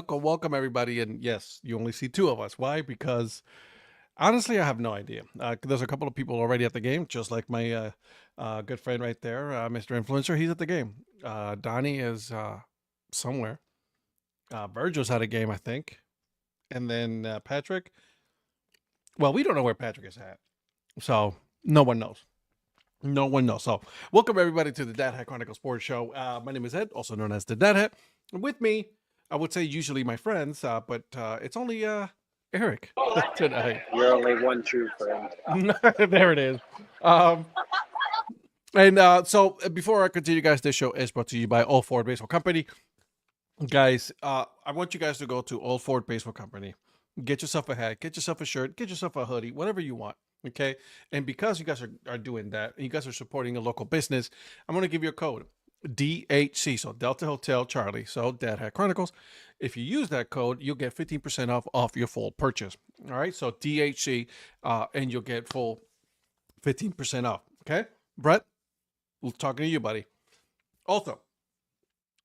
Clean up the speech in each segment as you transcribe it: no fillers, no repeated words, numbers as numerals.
welcome everybody. And yes, you only see two of us. Why? Because honestly, I have no idea. There's a couple of people already at the game, just like my good friend right there, Mr. Influencer. He's at the game. Donnie is somewhere. Virgil's at a game, I think. And then Patrick. Well, we don't know where Patrick is at. So no one knows. No one knows. So welcome everybody to the Dad Hat Chronicle Sports Show. My name is Ed, also known as the Dad Hat. And with me, I would say usually my friends, but it's only Eric tonight. You're only one true friend. There it is. So before I continue, guys, this show is brought to you by Old Ford Baseball Company. Guys, I want you guys to go to Old Ford Baseball Company. Get yourself a hat, get yourself a shirt, get yourself a hoodie, whatever you want. Okay. And because you guys are doing that, and you guys are supporting a local business, I'm going to give you a code DHC. So Delta Hotel Charlie. So Dad Hat Chronicles. If you use that code, you'll get 15% off your full purchase. All right. So DHC, and you'll get full 15% off. Okay. Brett, we're talking to you, buddy. Also,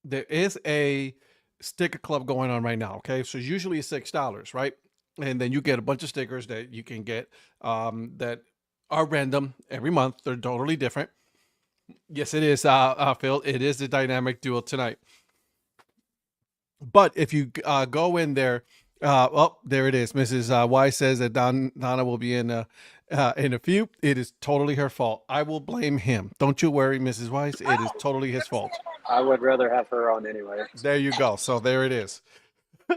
there is a sticker club going on right now. Okay. So usually it's $6, right? And then you get a bunch of stickers that you can get that are random every month. They're totally different. Yes, it is, Phil. It is the dynamic duo tonight. But if you go in there, well, there it is. Mrs. Y says that Donna will be in a few. It is totally her fault. I will blame him. Don't you worry, Mrs. Weiss. It is totally his fault. I would rather have her on anyway. There you go. So there it is.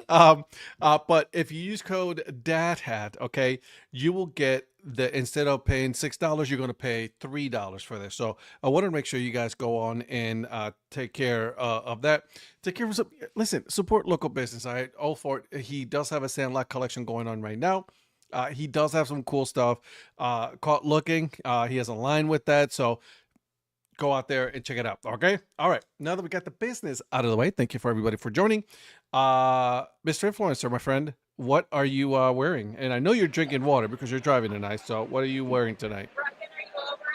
But if you use code Dad Hat, okay, you will get instead of paying $6, you're going to pay $3 for this. So I want to make sure you guys go on and take care of that. Take care of some. Listen, support local business. All right, Old Fort. He does have a Sandlot collection going on right now. He does have some cool stuff. Caught looking. He has a line with that. So go out there and check it out. Okay. All right. Now that we got the business out of the way, thank you for everybody for joining. Mr. Influencer, my friend, what are you wearing? And I know you're drinking water because you're driving tonight. So what are you wearing tonight?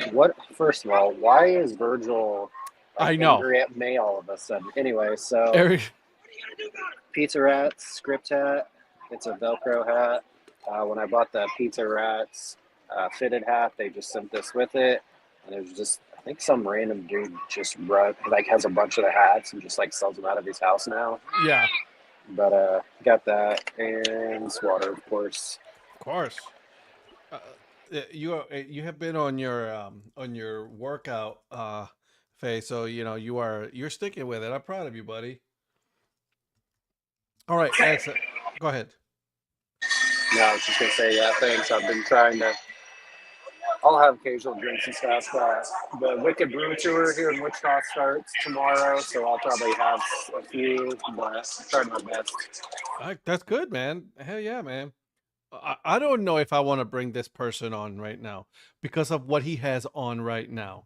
What? First of all, why is Virgil I know angry at me all of a sudden? Anyway, so Eric. Pizza Rats script hat. It's a Velcro hat. When I bought the Pizza Rats fitted hat, they just sent this with it, and it was just. I think some random dude just has a bunch of the hats and just sells them out of his house now. Yeah. But got that and this water, of course. Of course. You have been on your workout phase, so you're sticking with it. I'm proud of you, buddy. All right, go ahead. No, I was just gonna say thanks. I've been trying to. I'll have occasional drinks and stuff. The Wicked Brew Tour here in Wichita starts tomorrow, so I'll probably have a few, but I'm trying my best. That's good, man. Hell yeah, man. I don't know if I want to bring this person on right now because of what he has on right now.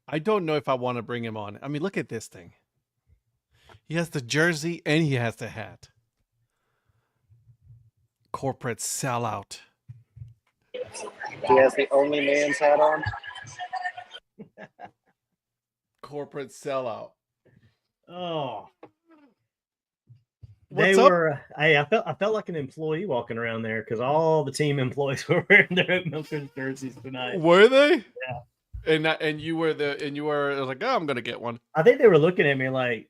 I don't know if I want to bring him on. I mean, look at this thing. He has the jersey and he has the hat. Corporate sellout. He has the only man's hat on. Corporate sellout. Oh, What's up? I felt like an employee walking around there because all the team employees were wearing their Oat Milkers jerseys tonight. Were they? Yeah. And you were like, oh, I'm gonna get one. I think they were looking at me like,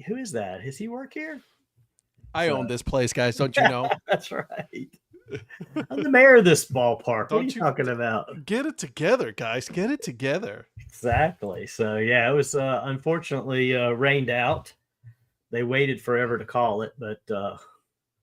who is that? Does he work here? I own this place, guys. Don't you know? That's right. I'm the mayor of this ballpark. What are you talking about? Get it together, guys. Get it together. Exactly. So, yeah, it was unfortunately rained out. They waited forever to call it. But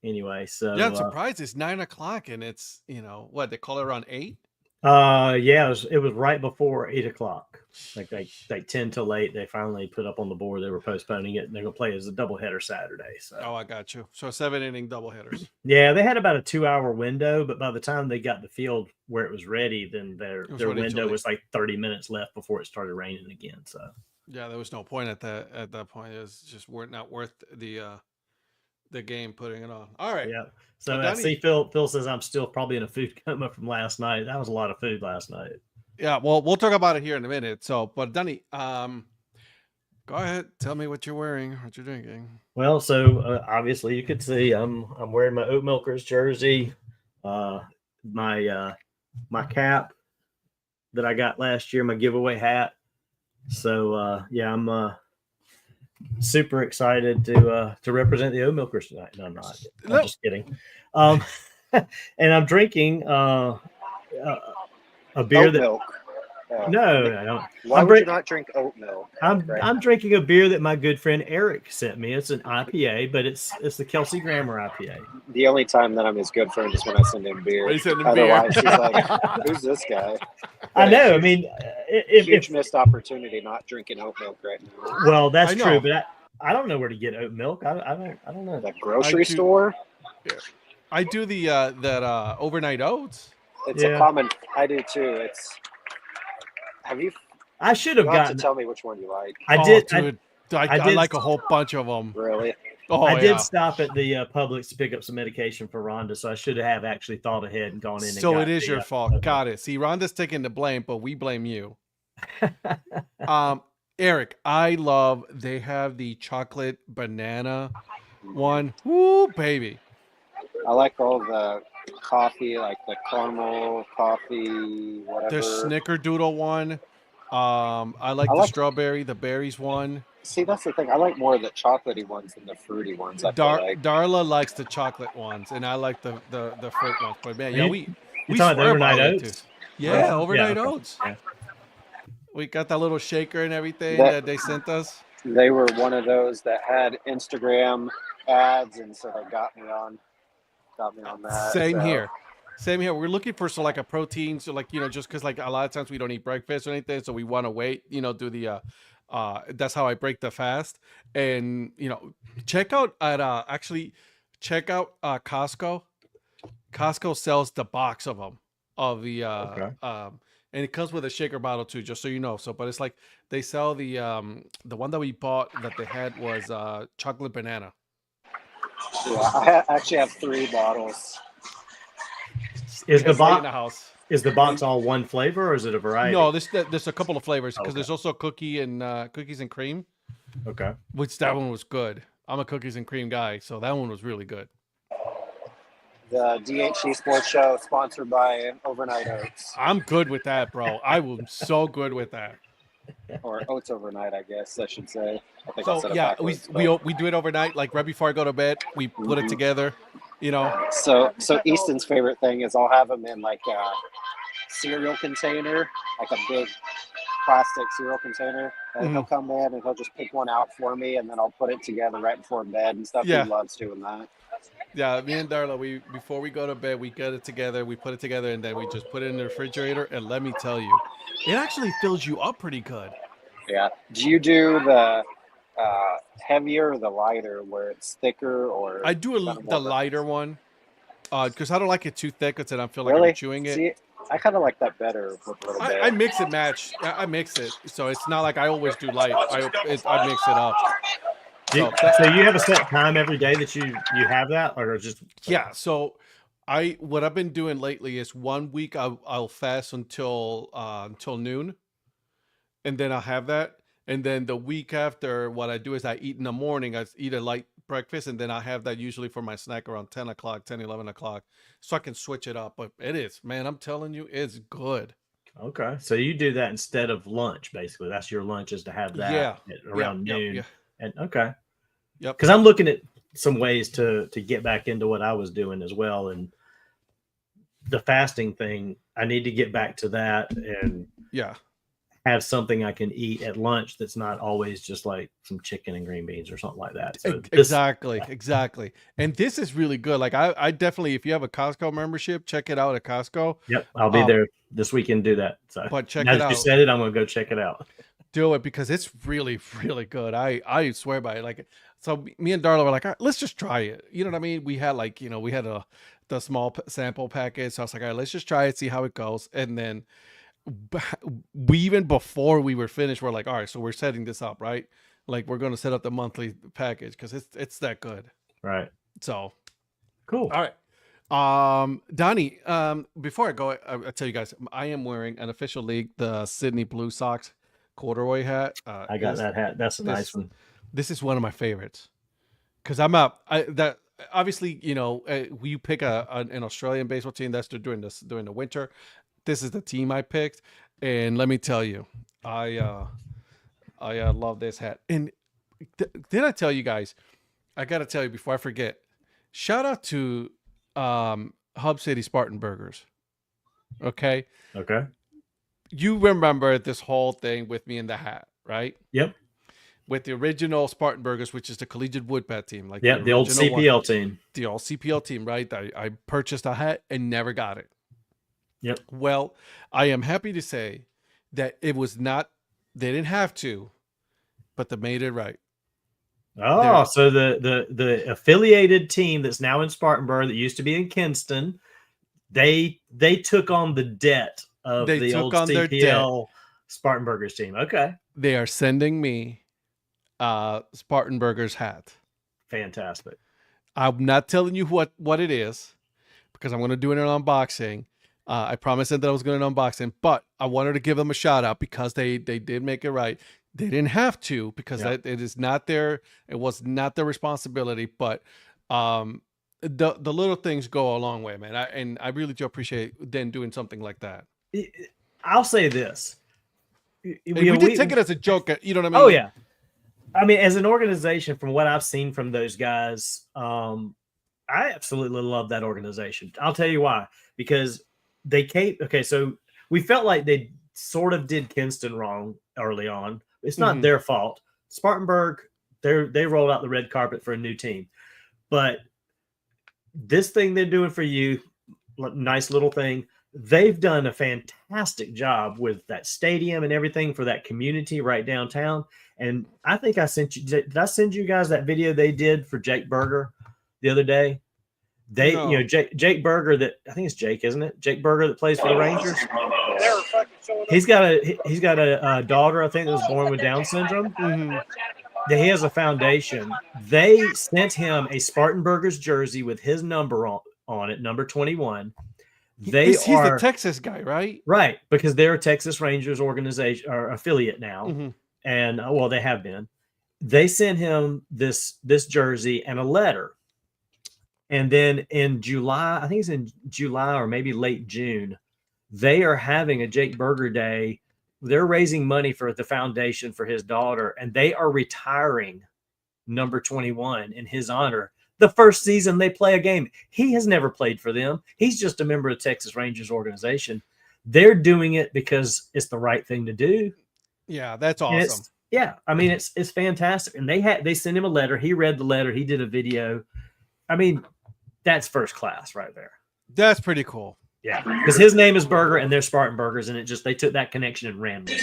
anyway, so. Yeah, I'm surprised it's 9 o'clock and it's, what, they call it around 8? Yeah, it was right before 8 o'clock. Like 10 till 8. They finally put up on the board. They were postponing it, and they're gonna play as a doubleheader Saturday. So. Oh, I got you. So 7-inning doubleheaders. Yeah, they had about a 2-hour window, but by the time they got the field where it was ready, then their window was like 30 minutes left before it started raining again. So. Yeah, there was no point at that point. It was just not worth the game putting it on. All right. Yeah. So I see Phil says I'm still probably in a food coma from last night. That was a lot of food last night. Yeah, well, we'll talk about it here in a minute. So, but Donnie, go ahead, tell me what you're wearing, what you're drinking. Well, so obviously you could see I'm wearing my Oat Milkers jersey, my my cap that I got last year, my giveaway hat. So yeah, I'm super excited to represent the Oat Milkers tonight. No, I'm not. I'm No. just kidding. And I'm drinking a beer Oat that milk. no, I don't. Why I'm would you drink- not drink oat milk? I'm Right. I'm drinking a beer that my good friend Eric sent me. It's an IPA, but it's the Kelsey Grammer IPA. The only time that I'm his good friend is when I send him beer. He sent him beer. Otherwise, he's like, "Who's this guy?" I know. I mean, Huge missed opportunity not drinking oat milk right now. well, that's I know. true, but I don't know where to get oat milk. I don't know. The grocery I do- store. I do the that overnight oats. It's Yeah. a common. I do too. It's. Have you? I should have You have to gotten. tell me which one you like. I did. Dude. I did- like a whole bunch of them. Really? Oh, I yeah. did stop at the Publix to pick up some medication for Rhonda, so I should have actually thought ahead and gone in. And So got it is the, your fault. Got it. See, Rhonda's taking the blame, but we blame you. Eric, I love. They have the chocolate banana one. Woo, baby. I like all the coffee, like the caramel coffee, whatever. The snickerdoodle one. I like I the like- strawberry, the berries one. See, that's the thing. I like more of the chocolatey ones than the fruity ones. I feel like. Darla likes the chocolate ones, and I like the fruit ones. But man, yeah, You- we You talking about swear overnight by it, oats? too. Yeah, overnight Yeah, okay. oats. Yeah. We got that little shaker and everything That- that they sent us. They were one of those that had Instagram ads, and so they got me on that. Same so. here. Same here. We're looking for like a protein, so like just because like a lot of times we don't eat breakfast or anything, so we want to wait. Do the that's how I break the fast. And check out Costco. Costco sells the box of them Okay. and it comes with a shaker bottle too, just so you know. So, but it's like they sell the one that we bought that they had was chocolate banana. Yeah, I actually have 3 bottles. Is the It's late in box the house? all one flavor, or is it a variety? No, there's a couple of flavors because Okay. there's also cookies and cream, Okay. which that one was good. I'm a cookies and cream guy, so that one was really good. The DHC Sports Show, sponsored by Overnight Oats, I'm good with that, bro. I was so good with that. or Oats Overnight, I guess I should say. I think I So said it yeah, backwards, we do it overnight, like right before I go to bed. We put it together, So Easton's favorite thing is I'll have them in like a cereal container, like a big plastic cereal container, and he'll come in and he'll just pick one out for me, and then I'll put it together right before bed and stuff. Yeah. He loves doing that. Yeah, me and Darla, before we go to bed, we get it together, we put it together, and then we just put it in the refrigerator. And let me tell you, it actually fills you up pretty good. Yeah. Do you do the heavier or the lighter, where it's thicker, or I do kind of the more lighter one, because I don't like it too thick, because then I feel like Really? I'm chewing it. See, I kind of like that better with a little bit. I mix and match. I mix it, so it's not like I always do light. I mix it up. So So you have a set time every day that you have that, or just yeah. So what I've been doing lately is 1 week I'll fast until noon, and then I'll have that. And then the week after, what I do is I eat in the morning. I eat a light breakfast, and then I have that usually for my snack around 10 o'clock, 10, 11 o'clock, so I can switch it up. But it is, man, I'm telling you, it's good. okay. So you do that instead of lunch, basically. That's your lunch, is to have that at around noon. Yeah. And okay. Yep. Because I'm looking at some ways to get back into what I was doing as well, and the fasting thing. I need to get back to that and Yeah. have something I can eat at lunch that's not always just like some chicken and green beans or something like that. So Exactly. And this is really good. Like I definitely, if you have a Costco membership, check it out at Costco. Yep, I'll be there this weekend to do that. So But check now it that out. you said it, I'm gonna go check it out. Do it because it's really, really good. I swear by it. Like, so me and Darla were like, all right, let's just try it. You know what I mean? We had like, we had the small sample package. So I was like, all right, let's just try it, see how it goes. And then we, even before we were finished, we're like, all right, so we're setting this up, right? Like we're going to set up the monthly package because it's that good. Right. So Cool. all right. Donnie, before I go, I tell you guys, I am wearing an official league, the Sydney Blue Sox corduroy hat. I got that hat. That's a nice one. This is one of my favorites. because I'm up. That obviously, you pick an Australian baseball team that's during the winter. This is the team I picked, and let me tell you, I love this hat. And did I tell you guys? I got to tell you before I forget. Shout out to Hub City Spartan Burgers. Okay, Okay. you remember this whole thing with me in the hat, right? Yep. With the original Spartan Burgers, which is the Collegiate Woodbat team, like Yep. The old original one. CPL team. The old CPL team, right? I purchased a hat and never got it. Yep. Well, I am happy to say that it was not, they didn't have to, but they made it right. Oh, so the affiliated team that's now in Spartanburg that used to be in Kinston, they took on the debt of the old CPL Spartanburgers team. Okay. They are sending me Spartan Burgers hat. Fantastic. I'm not telling you what it is because I'm going to do an unboxing. I promised them that I was going to unbox it, but I wanted to give them a shout out because they did make it right. They didn't have to because it is not it was not their responsibility, but the little things go a long way, man. I really do appreciate them doing something like that. I'll say this. We did take it as a joke, you know what I mean? Oh yeah. I mean, as an organization, from what I've seen from those guys, I absolutely love that organization. I'll tell you why. Because they came. Okay, so we felt like they sort of did Kinston wrong early on. It's not their fault. Spartanburg, they rolled out the red carpet for a new team, but this thing they're doing for you, nice little thing. They've done a fantastic job with that stadium and everything for that community right downtown. And I think I sent you. Did I send you guys that video they did for Jake Berger the other day? No. Jake Berger, that I think it's Jake, isn't it? Jake Berger that plays for the Rangers. He's got a daughter, I think, that was born with Down syndrome. That he has a foundation. They sent him a Spartan Burgers jersey with his number on it, number 21. He's the Texas guy, right? Right, because they're a Texas Rangers organization or affiliate now, and well, they have been. They sent him this jersey and a letter, and then in July, I think it's in July or maybe late June, they are having a Jake Berger Day. They're raising money for the foundation for his daughter, and they are retiring number 21 in his honor. The first season they play a game. He has never played for them. He's just a member of the Texas Rangers organization. They're doing it because it's the right thing to do. Yeah, that's awesome. I mean, it's fantastic. And they sent him a letter. He read the letter. He did a video. I mean, that's first class right there. That's pretty cool. Yeah, because his name is Berger and they're Spartan Burgers, and they took that connection and ran with it.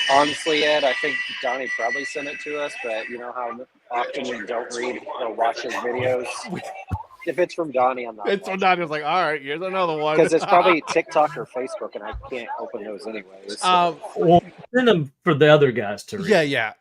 Honestly, Ed, I think Donnie probably sent it to us, but you know how often we don't read or watch his videos? If it's from Donnie, I'm not. It's from Donnie. I was like, all right, here's another one. Because it's probably TikTok or Facebook, and I can't open those anyways. So. Well, send them for the other guys to read. Yeah.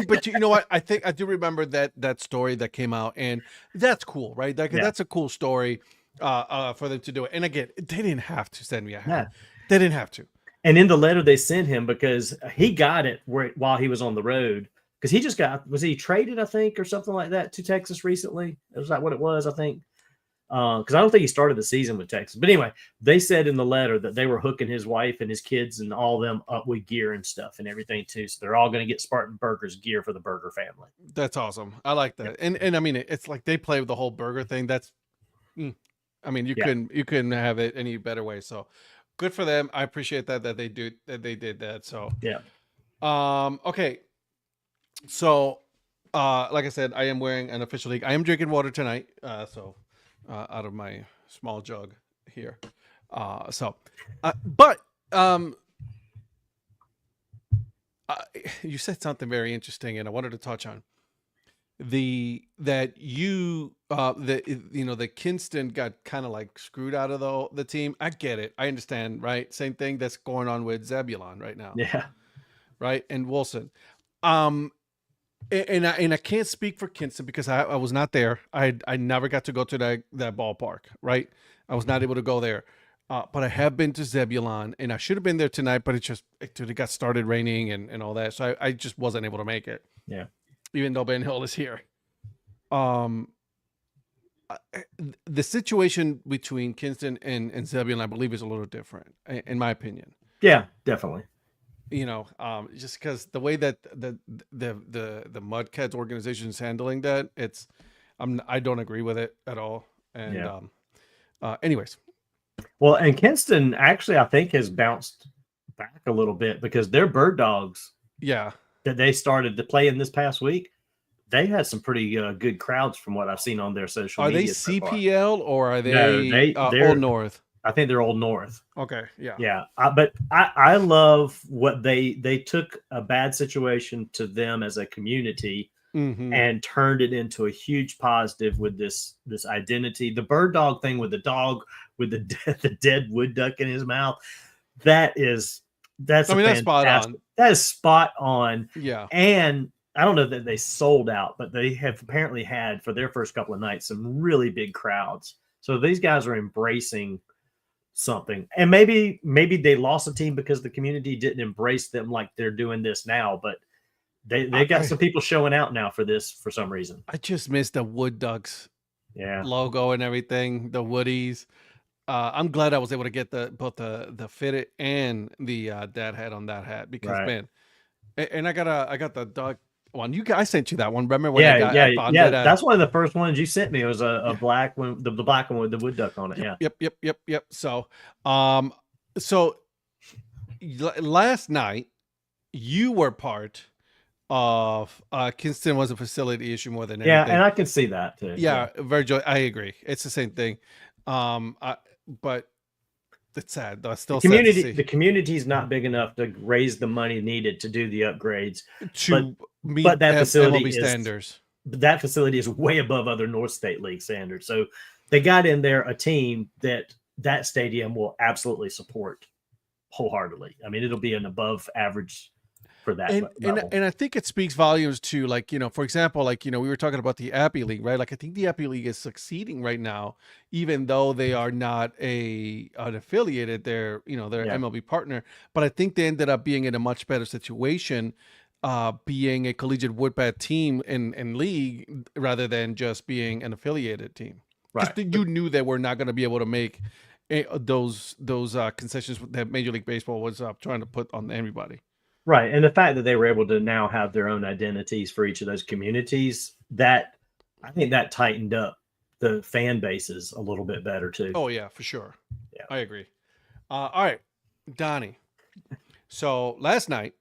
But you know what? I think I do remember that story that came out, and that's cool, right? That's a cool story for them to do it. And again, they didn't have to send me a hat. Yeah. They didn't have to. And in the letter they sent him, because he got it while he was on the road, because he just was he traded, I think, or something like that to Texas recently? It was like what it was, I think. Because I don't think he started the season with Texas. But anyway, they said in the letter that they were hooking his wife and his kids and all of them up with gear and stuff and everything too. So they're all going to get Spartan Burgers gear for the Berger family. That's awesome. I like that. And I mean, it's like they play with the whole burger thing. That's, I mean, you couldn't have it any better way. So good for them. I appreciate that they did that. So yeah. Okay. So like I said, I am wearing an official league. I am drinking water tonight. Out of my small jug here. You said something very interesting, and I wanted to touch on the Kinston got kind of like screwed out of the team. I get it. I understand, right? Same thing that's going on with Zebulon right now. Yeah. Right. And Wilson. And I can't speak for Kinston because I was not there. I never got to go to that ballpark, right? I was not able to go there. But I have been to Zebulon, and I should have been there tonight, but it got started raining and all that. So I just wasn't able to make it. Yeah. Even though Ben Hill is here. um, the situation between Kinston and Zebian, I believe, is a little different, in my opinion. Yeah, definitely. You know, just because the way that the Mudcats organization is handling that, I don't agree with it at all. And anyways, well, and Kinston actually, I think, has bounced back a little bit because their bird dogs, yeah, that they started to play in this past week, they had some pretty good crowds from what I've seen on their social are they media. So far. CPL or are No, they they're Old North? I think they're Old North. Okay, yeah, Yeah. But I love what they took a bad situation to them as a community and turned it into a huge positive with this identity. The bird dog thing with the dog with the dead wood duck in his mouth. That's spot on. That is spot on. Yeah. And I don't know that they sold out, but they have apparently had for their first couple of nights some really big crowds. So these guys are embracing something. And maybe they lost a team because the community didn't embrace them like they're doing this now, but they got some people showing out now for this for some reason. I just missed the Wood Ducks logo and everything, the Woodies. I'm glad I was able to get both the fitted and the Dad Hat on that hat because man, and I got the dog one. I sent you that one. Remember when I found it that's one of the first ones you sent me. It was a black one, the black one with the wood duck on it. Yep. So, last night you were part of Kinston was a facility issue more than anything. Yeah, and I can see that too. Yeah, Virgil, I agree. It's the same thing. But it's sad. That's still the community is not big enough to raise the money needed to do the upgrades to meet that facility MLB standards. That facility is way above other North State League standards. So they got in there a team that stadium will absolutely support wholeheartedly. I mean, it'll be an above average for that. And I think it speaks volumes to, like, you know, for example, like, you know, we were talking about the Appy League, right? Like, I think the Appy League is succeeding right now, even though they are not an affiliated, they're MLB partner. But I think they ended up being in a much better situation, being a collegiate woodbat team in league rather than just being an affiliated team. Right. You knew that we're not going to be able to make those concessions that Major League Baseball was trying to put on everybody. Right. And the fact that they were able to now have their own identities for each of those communities, that I think that tightened up the fan bases a little bit better too. Oh yeah, for sure. Yeah, I agree. All right, Donnie. So last night,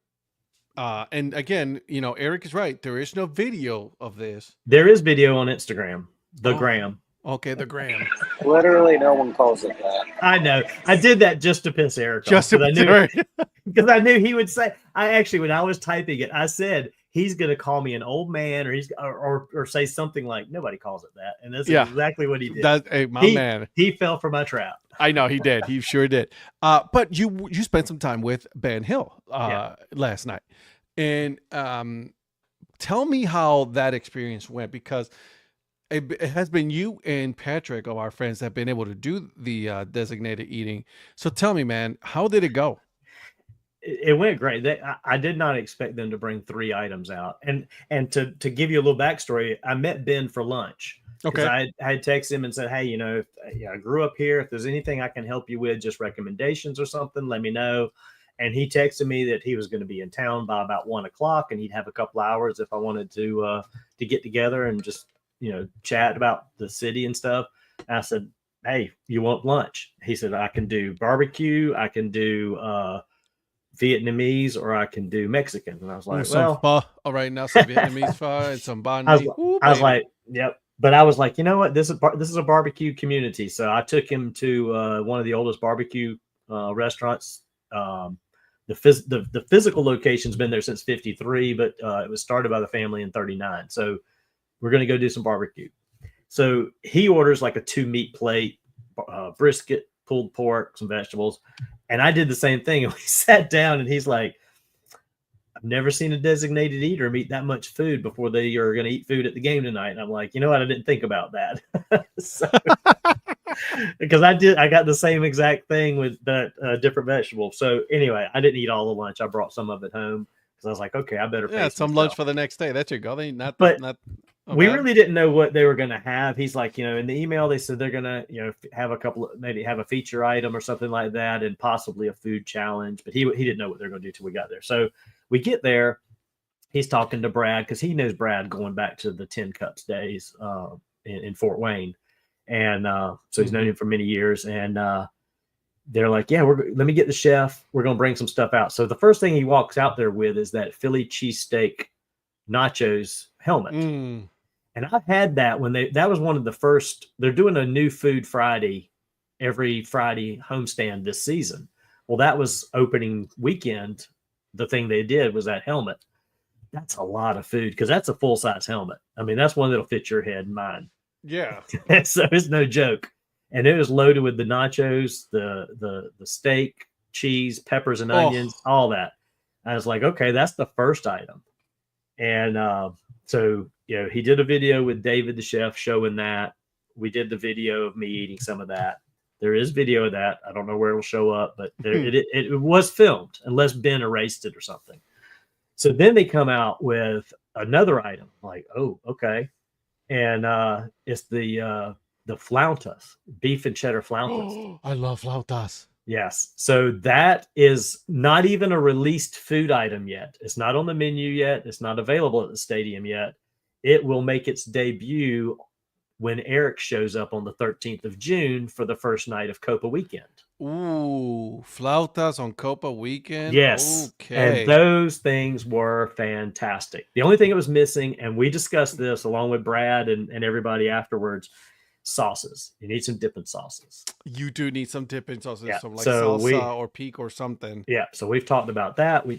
and again, you know, Eric is right. There is no video of this. There is video on Instagram, Gram. Okay, the Gram. Literally, no one calls it that. I know. I did that just to piss Eric off. Because I knew he would say. When I was typing it, I said he's going to call me an old man, or say something like nobody calls it that, and that's exactly what he did. Man, he fell for my trap. I know he did. He sure did. But you spent some time with Ben Hill last night, and tell me how that experience went, because it has been you and Patrick, of our friends, that have been able to do the designated eating. So tell me, man, how did it go? It went great. I did not expect them to bring 3 items out. And to give you a little backstory, I met Ben for lunch. Okay. I had texted him and said, hey, you know, I grew up here. If there's anything I can help you with, just recommendations or something, let me know. And he texted me that he was going to be in town by about 1:00 and he'd have a couple hours if I wanted to get together and just, you know, chat about the city and stuff. And I said, hey, you want lunch? He said, I can do barbecue. I can do Vietnamese, or I can do Mexican. And I was like, some Vietnamese pho and some banh mi. I was like, yep. But I was like, you know what? This is a barbecue community. So I took him to one of the oldest barbecue restaurants. The physical location's been there since 1953, but it was started by the family in 1939. So we're going to go do some barbecue. So he orders like a 2-meat plate, brisket, pulled pork, some vegetables. And I did the same thing. And we sat down and he's like, I've never seen a designated eater eat that much food before they are going to eat food at the game tonight. And I'm like, you know what? I didn't think about that. Because I got the same exact thing with that different vegetable. So anyway, I didn't eat all the lunch. I brought some of it home because I was like, okay, I better pay some lunch for the next day. That's your goal. We Okay. really didn't know what they were going to have. He's like, in the email, they said they're going to, have a couple of, maybe have a feature item or something like that, and possibly a food challenge. But he didn't know what they're going to do till we got there. So we get there. He's talking to Brad because he knows Brad going back to the 10 Cups days in Fort Wayne. And so he's known him for many years. And they're like, yeah, let me get the chef. We're going to bring some stuff out. So the first thing he walks out there with is that Philly cheesesteak nachos helmet. And I've had that that was one of the first. They're doing a new Food Friday every Friday homestand this season. Well, that was opening weekend. The thing they did was that helmet. That's a lot of food because that's a full size helmet. I mean, that's one that'll fit your head and mine. Yeah. So it's no joke. And it was loaded with the nachos, the steak, cheese, peppers and onions, all that. I was like, okay, that's the first item. And so, he did a video with David, the chef, showing that. We did the video of me eating some of that. There is video of that. I don't know where it'll show up, but it was filmed unless Ben erased it or something. So then they come out with another item. Like, oh, okay. And it's the flautas, beef and cheddar flautas. I love flautas. Yes. So that is not even a released food item yet. It's not on the menu yet. It's not available at the stadium yet. It will make its debut when Eric shows up on the 13th of June for the first night of Copa weekend. Ooh, flautas on Copa weekend? Yes. Okay. And those things were fantastic. The only thing it was missing, and we discussed this along with Brad and everybody afterwards, sauces. You need some dipping sauces. You do need some dipping sauces, Yeah. some like So salsa or peak or something. Yeah, so we've talked about that. We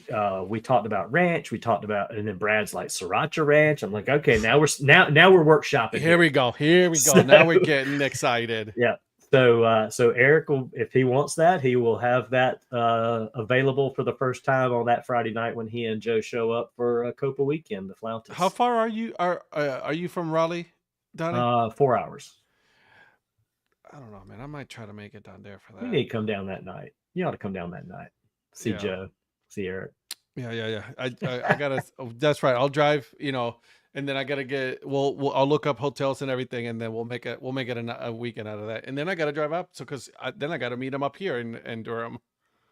talked about ranch. We talked about, and then Brad's like sriracha ranch. I'm like, okay, now we're workshopping. Here we go. So- Now we're getting excited. Yeah. So Eric will, if he wants that, he will have that available for the first time on that Friday night when he and Joe show up for Copa weekend. The flautas. How far are you? Are you from Raleigh, Donnie? 4 hours. I don't know, man. I might try to make it down there for that. You need to come down that night. You ought to come down that night. See Yeah. Joe. See Eric. Yeah. I gotta. That's right. I'll drive. And then I gotta get. I'll look up hotels and everything, and then we'll make it a weekend out of that. And then I gotta drive up. So then I gotta meet him up here in Durham.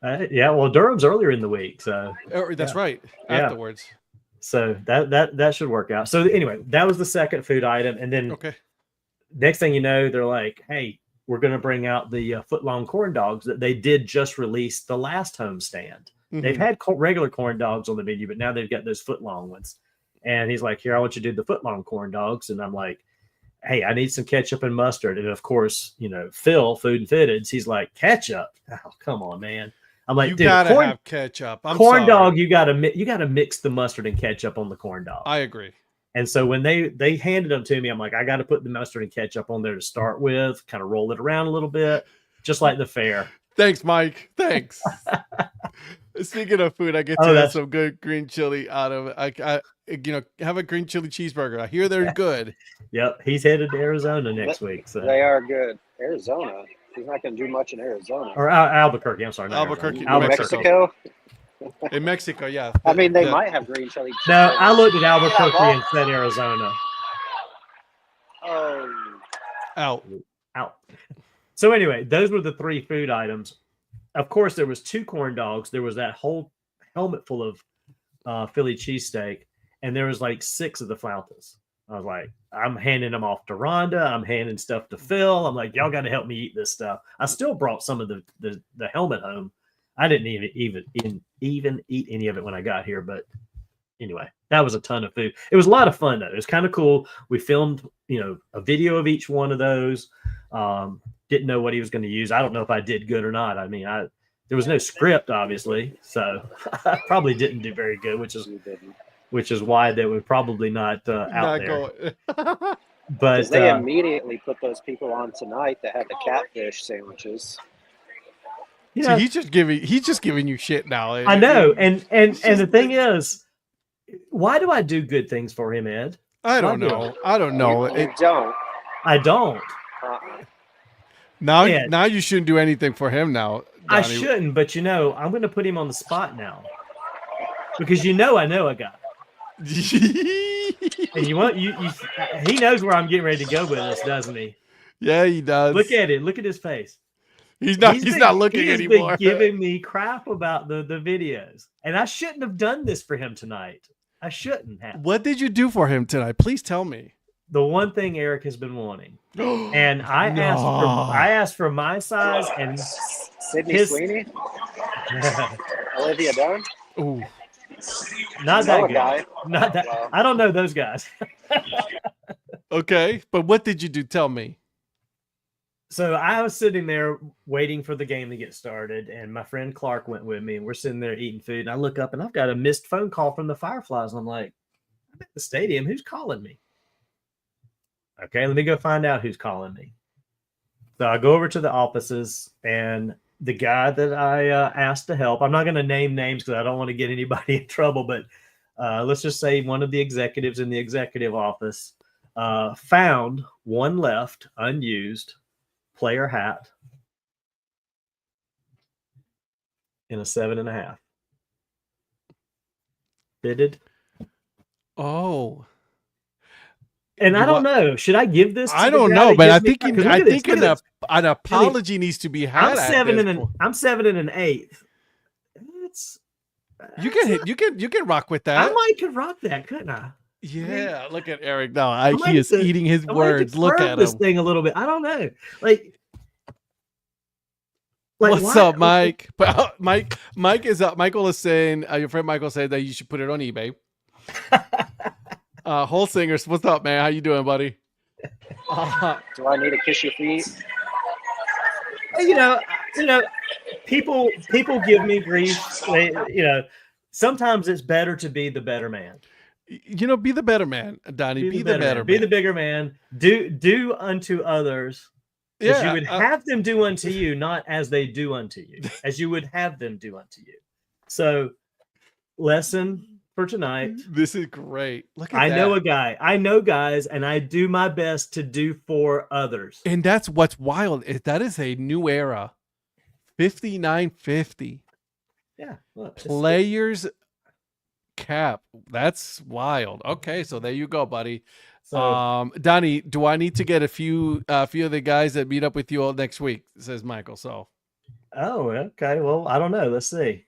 Yeah. Well, Durham's earlier in the week, so That's right. Yeah. Afterwards. So that should work out. So anyway, that was the second food item, and then Okay. next thing you know, they're like, "Hey, we're going to bring out the foot-long corn dogs that they did just release the last homestand. They've had regular corn dogs on the menu, but now they've got those foot-long ones." And he's like, "Here, I want you to do the foot-long corn dogs." And I'm like, "Hey, I need some ketchup and mustard." And of course, Phil, Food and Fitteds, he's like, "Ketchup? Oh, come on, man." I'm like, You "Dude, gotta corn, have ketchup. I'm corn sorry. dog, you gotta mix the mustard and ketchup on the corn dog." I agree. And so when they handed them to me, I'm like, I got to put the mustard and ketchup on there to start with, kind of roll it around a little bit, just like the fair. Thanks, Mike. Thanks. Speaking of food, I get to have some good green chili out of it. I have a green chili cheeseburger. I hear they're good. Yep, he's headed to Arizona next week. So They are good. Arizona. He's not going to do much in Arizona. or Albuquerque. I'm sorry, not Albuquerque, Arizona. New Mexico. In Mexico, yeah. I mean, they might have green chili. No, I looked at Yeah, Albuquerque well- and said Arizona. Oh, Out. So anyway, those were the three food items. Of course, there was 2 corn dogs. There was that whole helmet full of Philly cheesesteak, and there was like 6 of the flautas. I was like, I'm handing them off to Rhonda. I'm handing stuff to Phil. I'm like, y'all got to help me eat this stuff. I still brought some of the helmet home. I didn't even eat any of it when I got here, but anyway, that was a ton of food. It was a lot of fun though. It was kind of cool. We filmed, a video of each one of those. Didn't know what he was going to use. I don't know if I did good or not. I mean, there was no script, obviously, so I probably didn't do very good, which is why they were probably not out there. But they immediately put those people on tonight that had the catfish sandwiches. So he's just giving you shit now. I know, and the thing is, why do I do good things for him, Ed? I don't know. I don't know. You don't. I don't. Now Ed, you shouldn't do anything for him now, I Donnie. shouldn't, but I'm going to put him on the spot now because I know a guy. And he knows where I'm getting ready to go with this, doesn't he? Yeah, he does. Look at it. Look at his face. He's not looking anymore. He's been giving me crap about the videos. And I shouldn't have done this for him tonight. I shouldn't have. What did you do for him tonight? Please tell me. The one thing Eric has been wanting. And I asked for my size and Sydney Sweeney? Olivia Dunn? Ooh. Not that guy. Guy. Not that. Well. I don't know those guys. Okay, but what did you do? Tell me. So I was sitting there waiting for the game to get started, and my friend Clark went with me, and we're sitting there eating food. And I look up, and I've got a missed phone call from the Fireflies. And I'm like, I'm at the stadium. Who's calling me? Okay, let me go find out who's calling me. So I go over to the offices, and the guy that I asked to help, I'm not going to name names because I don't want to get anybody in trouble, but let's just say one of the executives in the executive office found one left unused player hat in a 7.5. Fitted. Oh. And I don't know. Should I give this? I don't know, but I think an apology I mean, needs to be had. I'm 7 1/8. It's you can rock with that. I might could rock that, couldn't I? Yeah, look at Eric now. He is eating his words. Look at this him. thing a little bit. I don't know. What's up, Mike? Mike is up. Michael is saying your friend Michael said that you should put it on eBay. Whole Singers, what's up, man? How you doing, buddy? Do I need to kiss your feet? You know, people give me grief. Sometimes it's better to be the better man. Be the better man, Donnie. Be the better man. Be the bigger man. Do unto others as you would have them do unto you, not as they do unto you, as you would have them do unto you. So, lesson for tonight. This is great. Look at I know a guy. I know guys, and I do my best to do for others. And that's what's wild. That is a new era. 5950. Yeah. Look, Players cap. That's wild. Okay, so there you go, buddy. So, Donnie, do I need to get a few of the guys that meet up with you all next week? Says Michael. So. Oh, okay. Well, I don't know. Let's see.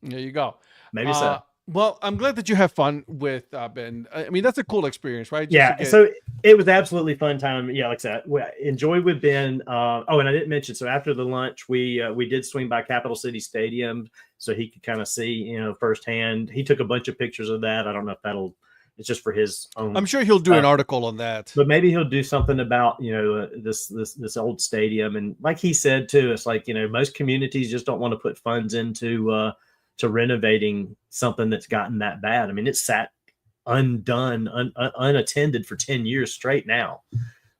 There you go. Maybe so. Well, I'm glad that you have fun with Ben. I mean, that's a cool experience, right? So it was absolutely fun time. Yeah, like I said, we enjoyed with Ben. And I didn't mention, so after the lunch, we did swing by Capital City Stadium so he could kind of see, firsthand. He took a bunch of pictures of that. I don't know if it's just for his own. I'm sure he'll do an article on that. But maybe he'll do something about, this old stadium. And like he said, too, it's like, most communities just don't want to put funds into to renovating something that's gotten that bad. I mean, it's sat undone, unattended for 10 years straight now.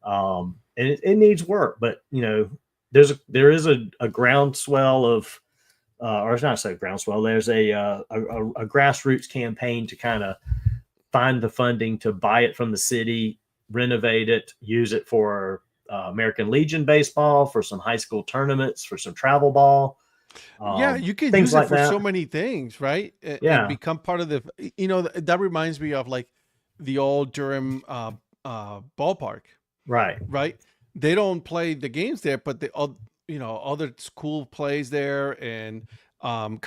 And it needs work, but there is a groundswell of, or it's not so groundswell. There's a grassroots campaign to kind of find the funding to buy it from the city, renovate it, use it for American Legion baseball, for some high school tournaments, for some travel ball. You can use it for so many things, right? And become part of the, that reminds me of like the old Durham ballpark. Right. They don't play the games there, but other school plays there, and high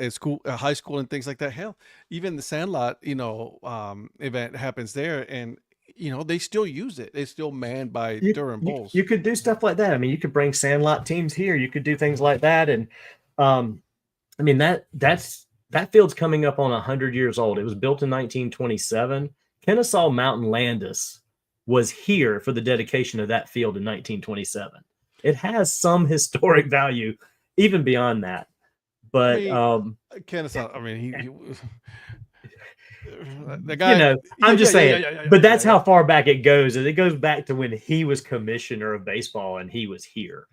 school and things like that. Hell, even the Sandlot, event happens there, and they still use it. It's still manned by Durham Bulls. You could do stuff like that. I mean, you could bring Sandlot teams here. You could do things like that. And I mean, that field's coming up on 100 years old. It was built in 1927. Kennesaw Mountain Landis was here for the dedication of that field in 1927. It has some historic value, even beyond that. But Kennesaw, I mean, he the guy, I'm just saying, but that's how far back it goes. And it goes back to when he was commissioner of baseball and he was here.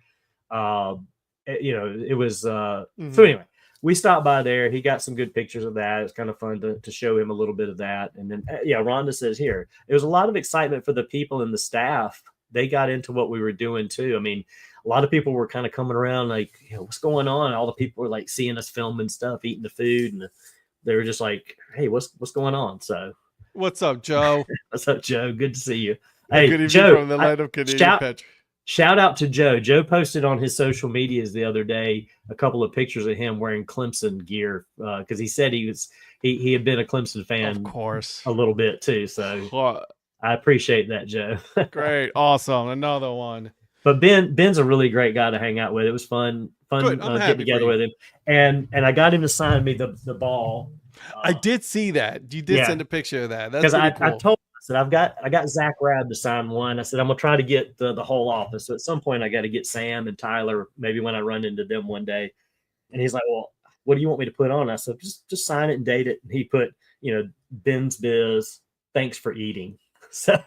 It was, so anyway, we stopped by there. He got some good pictures of that. It's kind of fun to show him a little bit of that. And then, Rhonda says here, there was a lot of excitement for the people and the staff. They got into what we were doing too. I mean, a lot of people were kind of coming around like, what's going on? All the people were like seeing us filming stuff, eating the food. And they were just like, hey, what's going on? So What's up, Joe? What's up, Joe? Good to see you. Good Hey, evening Joe. from the land of Canadian shout, Patrick. shout out to Joe. Joe posted on his social medias the other day a couple of pictures of him wearing Clemson gear because he said he had been a Clemson fan, Of course, a little bit too. So I appreciate that, Joe. Great, awesome, another one. But Ben's a really great guy to hang out with. It was fun getting together with him, and I got him to sign me the ball. I did see that. You did send a picture of that. That's pretty cool. I told him, I said I got Zach Rabb to sign one. I said I'm gonna try to get the whole office. So at some point I got to get Sam and Tyler. Maybe when I run into them one day. And he's like, "Well, what do you want me to put on?" I said, "Just sign it and date it." And he put, Ben's Biz. Thanks for eating. So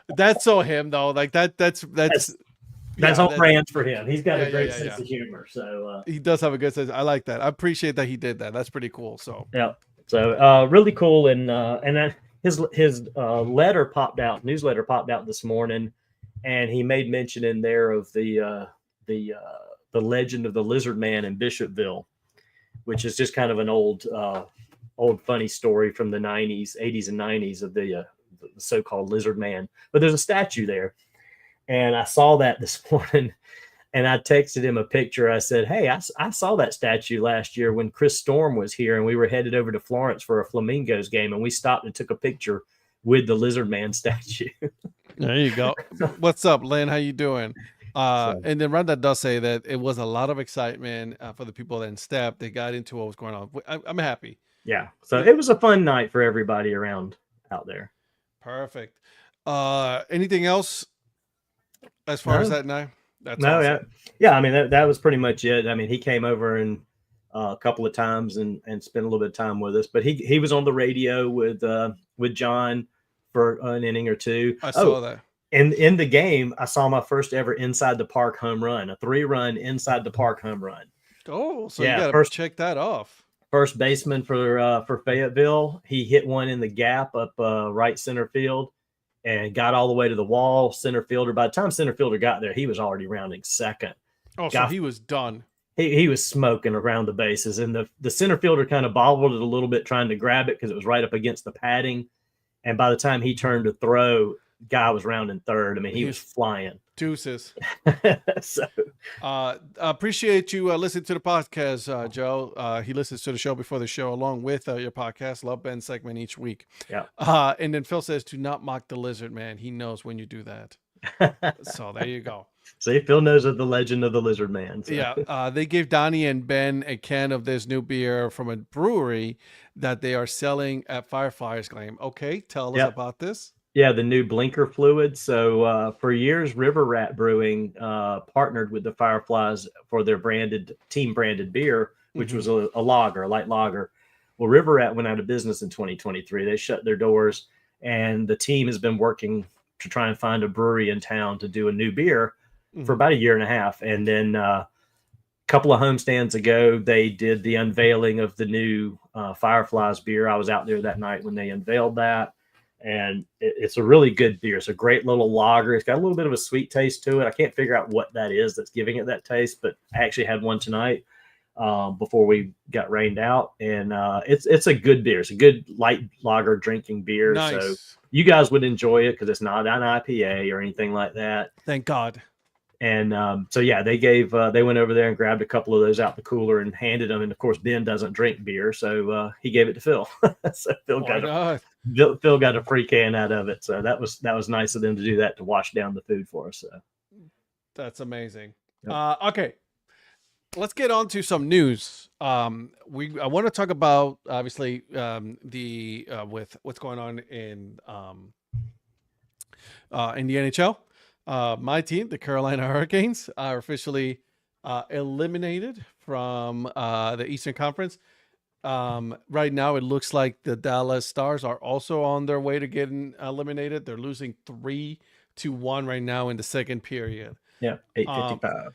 that's so him though. Like that's on brand for him. He's got a great sense of humor. So he does have a good sense. I like that. I appreciate that he did that. That's pretty cool. So yeah. So really cool. And then his newsletter popped out this morning, and he made mention in there of the legend of the Lizard Man in Bishopville, which is just kind of an old funny story from the 80s and 90s of the so-called Lizard Man. But there's a statue there. And I saw that this morning, and I texted him a picture. I said, "Hey, I saw that statue last year when Chris Storm was here, and we were headed over to Florence for a Flamingos game, and we stopped and took a picture with the Lizard Man statue." There you go. What's up, Lynn? How you doing? And then Rhonda does say that it was a lot of excitement for the people that in step. They got into what was going on. I'm happy. Yeah. So it was a fun night for everybody around out there. Perfect. Anything else as far as that night? That's awesome. Yeah. I mean, that was pretty much it. I mean, he came over and a couple of times and spent a little bit of time with us, but he was on the radio with John for an inning or two. I saw that. And in the game, I saw my first ever inside the park home run, a 3-run inside the park home run. Oh, so you got to check that off. First baseman for Fayetteville, he hit one in the gap up right center field and got all the way to the wall. Center fielder, by the time center fielder got there, he was already rounding second. Oh, so he was done. He was smoking around the bases, and the center fielder kind of bobbled it a little bit trying to grab it because it was right up against the padding. And by the time he turned to throw, guy was rounding third. I mean, he was flying. Deuces. So appreciate you listening to the podcast, Joe. He listens to the show before the show along with your podcast. Love Ben's segment each week. Yeah. And then Phil says, "Do not mock the Lizard Man. He knows when you do that." So there you go. See, Phil knows of the legend of the Lizard Man. So. Yeah. They gave Donnie and Ben a can of this new beer from a brewery that they are selling at Fireflies Game. Okay, tell us about this. Yeah, the new blinker fluid. So for years, River Rat Brewing partnered with the Fireflies for their team branded beer, which was a lager, a light lager. Well, River Rat went out of business in 2023. They shut their doors, and the team has been working to try and find a brewery in town to do a new beer for about a year and a half. And then a couple of homestands ago, they did the unveiling of the new Fireflies beer. I was out there that night when they unveiled that. And it's a really good beer. It's a great little lager. It's got a little bit of a sweet taste to it. I can't figure out what that is that's giving it that taste, but I actually had one tonight before we got rained out. And it's a good beer. It's a good light lager drinking beer. Nice. So you guys would enjoy it because it's not an IPA or anything like that. Thank God. And so, yeah, they went over there and grabbed a couple of those out the cooler and handed them. And of course, Ben doesn't drink beer, so he gave it to Phil. So Phil got a free can out of it. So that was nice of them to do that, to wash down the food for us. So that's amazing. Yep. Okay, let's get on to some news. I want to talk about obviously with what's going on in the NHL. My team, the Carolina Hurricanes, are officially eliminated from the Eastern Conference. Right now, it looks like the Dallas Stars are also on their way to getting eliminated. They're losing 3-1 right now in the second period. Yeah, 8:55.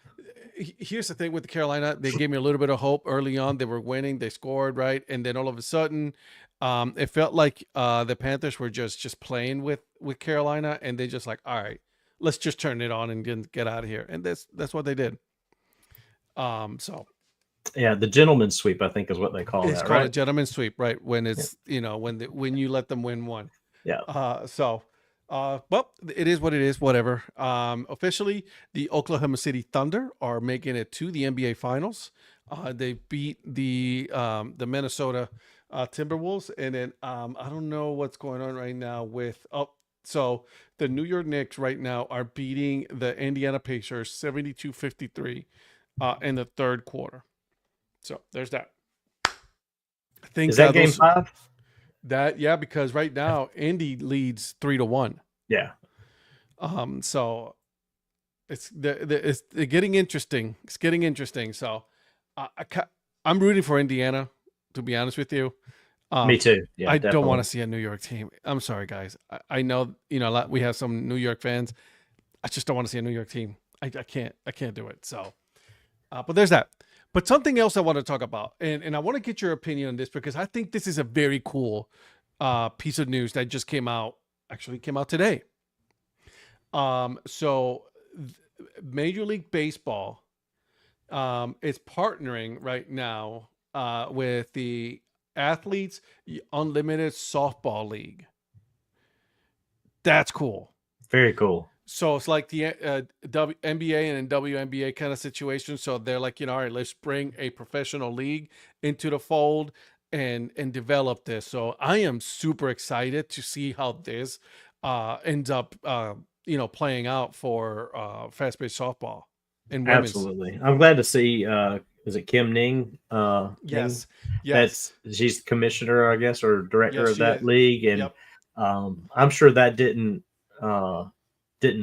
Here's the thing with the Carolina. They gave me a little bit of hope early on. They were winning. They scored, right? And then all of a sudden, it felt like the Panthers were just playing with Carolina, and they just like, all right, let's just turn it on and get out of here. And that's what they did. So yeah, the gentleman's sweep, I think, is what they call it. It's called a gentleman's sweep, right? When it's when you let them win one. Yeah. Well, it is what it is. Whatever. Officially, the Oklahoma City Thunder are making it to the NBA Finals. They beat the Minnesota Timberwolves, and then I don't know what's going on right now with so the New York Knicks right now are beating the Indiana Pacers 72-53 in the third quarter. So there's that. I think Is that game 5? Because right now Indy leads 3-1. Yeah. So it's getting interesting. It's getting interesting. So I'm rooting for Indiana, to be honest with you. Me too. Yeah, I don't want to see a New York team. I'm sorry, guys. I know, we have some New York fans. I just don't want to see a New York team. I can't do it. So, but there's that. But something else I want to talk about, and I want to get your opinion on this because I think this is a very cool piece of news that just came out. Actually, came out today. So Major League Baseball is partnering right now with the Athletes Unlimited Softball League. That's cool. Very cool. So it's like the NBA and WNBA kind of situation. So they're like, all right, let's bring a professional league into the fold and develop this. So I am super excited to see how this ends up, playing out for fast-paced softball and women's. Absolutely. I'm glad to see. Is it Kim Ning? Yes. Ning? She's commissioner, I guess, or director of that league, and Yep. I'm sure that didn't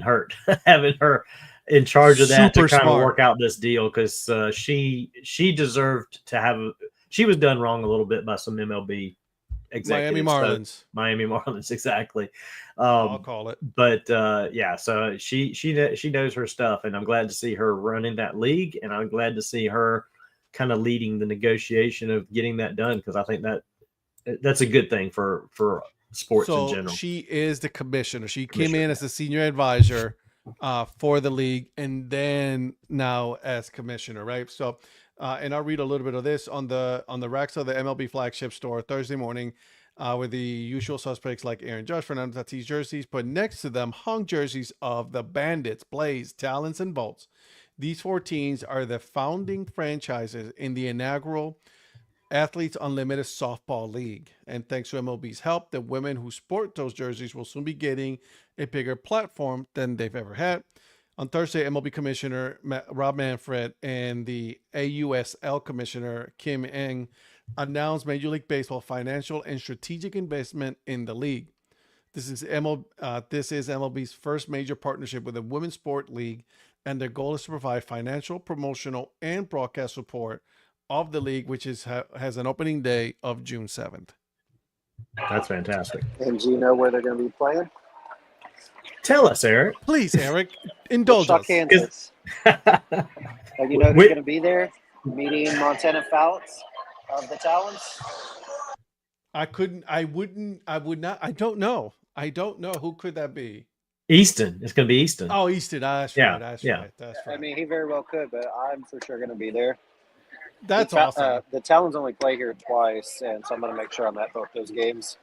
hurt having her in charge of that Super to kind of smart. work out this deal, because she deserved to have. She was done wrong a little bit by some MLB executives. Miami Marlins, exactly. I'll call it. But so she knows her stuff, and I'm glad to see her running that league, and I'm glad to see her kind of leading the negotiation of getting that done, because I think that's a good thing for sports in general. She is the commissioner. She came in as the senior advisor for the league, and then now as commissioner, right? So, and I'll read a little bit of this on the racks of the MLB flagship store Thursday morning, with the usual suspects like Aaron Judge, Fernando Tatis jerseys, but next to them hung jerseys of the Bandits, Blaze, Talons, and Bolts. These 4 teams are the founding franchises in the inaugural Athletes Unlimited Softball League. And thanks to MLB's help, the women who sport those jerseys will soon be getting a bigger platform than they've ever had. On Thursday, MLB Commissioner Rob Manfred and the AUSL Commissioner Kim Eng announced Major League Baseball financial and strategic investment in the league. This is MLB's first major partnership with a women's sport league, and their goal is to provide financial, promotional, and broadcast support of the league, which has an opening day of June 7th. That's fantastic. And do you know where they're going to be playing? Tell us, Eric. Please, Eric, indulge us. Kansas. And you know who's going to be there? Meeting Montana Fouts of the Talons. I don't know. Who could that be? Easton. It's going to be Easton. Oh, Easton. That's right. That's right. I mean, he very well could, but I'm for sure going to be there. That's awesome. The Talons only play here twice, and so I'm going to make sure I'm at both those games.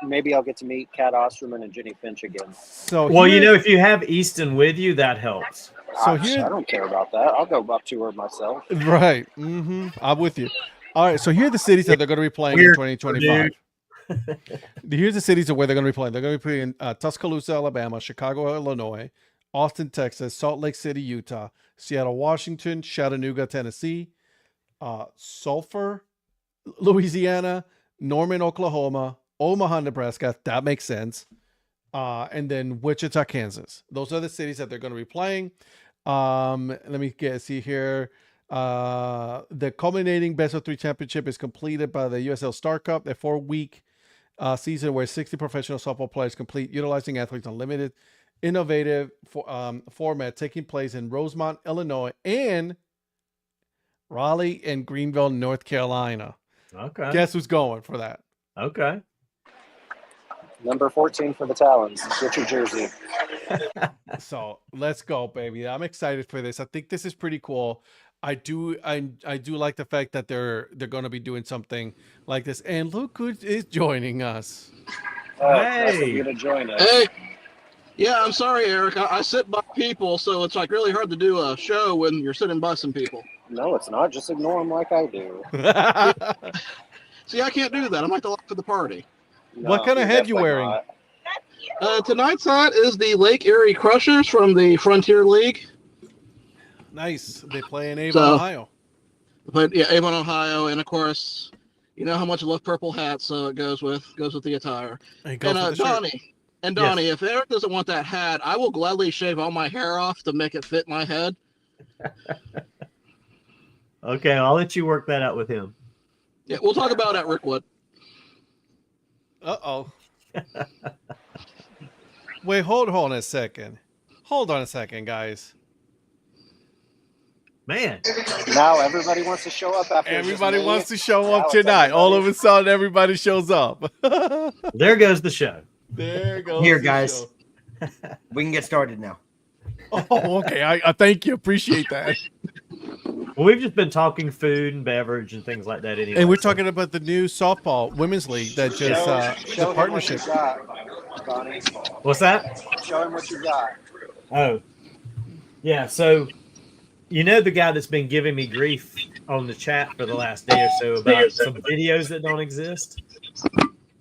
Maybe I'll get to meet Kat Osterman and Jenny Finch again. If you have Easton with you, that helps. I don't care about that. I'll go up to her myself. Right. Mm-hmm. I'm with you. All right. So here are the cities that they're going to be playing in 2025. Here's the cities of where they're going to be playing. They're going to be playing Tuscaloosa, Alabama, Chicago, Illinois, Austin, Texas, Salt Lake City, Utah, Seattle, Washington, Chattanooga, Tennessee, Sulphur, Louisiana, Norman, Oklahoma, Omaha, Nebraska. That makes sense. And then Wichita, Kansas. Those are the cities that they're going to be playing. Let me see here. The culminating best of 3 championship is completed by the USL Star Cup, a 4-week season where 60 professional softball players complete, utilizing Athletes Unlimited, innovative format taking place in Rosemont, Illinois, and Raleigh and Greenville, North Carolina. Okay. Guess who's going for that? Okay. Number 14 for the Talons. Get your jersey. So let's go, baby. I'm excited for this. I think this is pretty cool. I do like the fact that they're going to be doing something like this. And look who is joining us. Nice of Hey. you to join us. Hey, yeah, I'm sorry, Eric. I sit by people, so it's like really hard to do a show when you're sitting by some people. No, it's not. Just ignore them like I do. See, I can't do that. I'm like the life of the party. What No, kind of you're head you definitely wearing? not. Tonight's hat is the Lake Erie Crushers from the Frontier League. Nice. They play in Avon, So- Ohio. But yeah, Avon, Ohio, and of course, you know how much I love purple hats, so it goes with the attire. And go And for the shirt. Donnie, Yes. if Eric doesn't want that hat, I will gladly shave all my hair off to make it fit my head. Okay, I'll let you work that out with him. Yeah, we'll talk about it at Rickwood. Uh-oh. Wait, hold on a second. Hold on a second, guys. Man, Now everybody wants to show up after. Everybody wants to show Now up it's tonight. All of everybody. a sudden, everybody shows up. there goes the show. There goes Here, the guys. show. We can get started now. Oh, okay. I thank you. Appreciate that. Well, we've just been talking food and beverage and things like that anyway. And we're so- talking about the new softball women's league that just Show the him partnership. what you got, Donnie. What's that? Show him what you got. Oh, yeah. So, you know the guy that's been giving me grief on the chat for the last day or so about some videos that don't exist?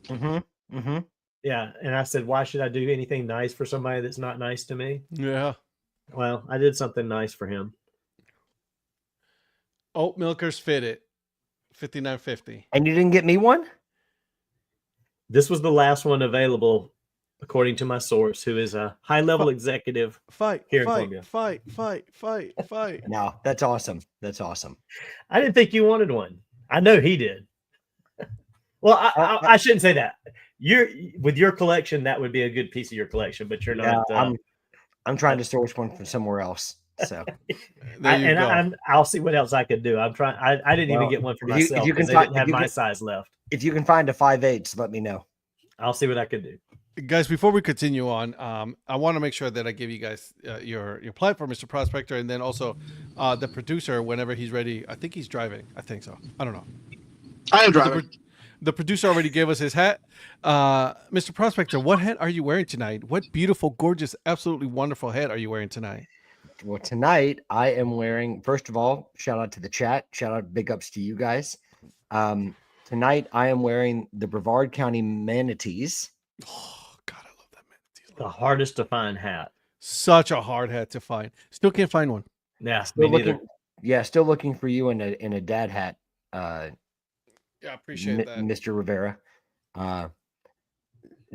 Mm-hmm. Mm-hmm. Yeah. And I said, why should I do anything nice for somebody that's not nice to me? Yeah. Well, I did something nice for him. Oat Milkers Fitted. $59.50. And you didn't get me one? This was the last one available, according to my source, who is a high-level executive. Fight, Here in fight, Columbia. fight. No, that's awesome. That's awesome. I didn't think you wanted one. I know he did. Well, I shouldn't say that. You're with your collection, that would be a good piece of your collection, but you're Yeah, not. I'm trying to source one from somewhere else. So There you go. I'll see what else I could do. I'm trying. I didn't even Well, get one for if you- if myself you can because they find- didn't have if you my can- size left. if you can find a 5/8, let me know. I'll see what I could do. Guys, before we continue on, I want to make sure that I give you guys your platform, Mr. Prospector, and then also the producer whenever he's ready. I think he's driving. I think so. I don't know. I am driving. The producer already gave us his hat. Mr. Prospector, what hat are you wearing tonight? What beautiful, gorgeous, absolutely wonderful hat are you wearing tonight? Well, tonight I am wearing, first of all, shout out to the chat. Shout out, big ups to you guys. Tonight I am wearing the Brevard County Manatees. Oh, God, I love that man. The hardest to find hat. Such a hard hat to find. Still can't find one. Yeah, Still me neither. looking, yeah, still looking for you in a dad hat, Yeah, I appreciate that. Mr. Rivera.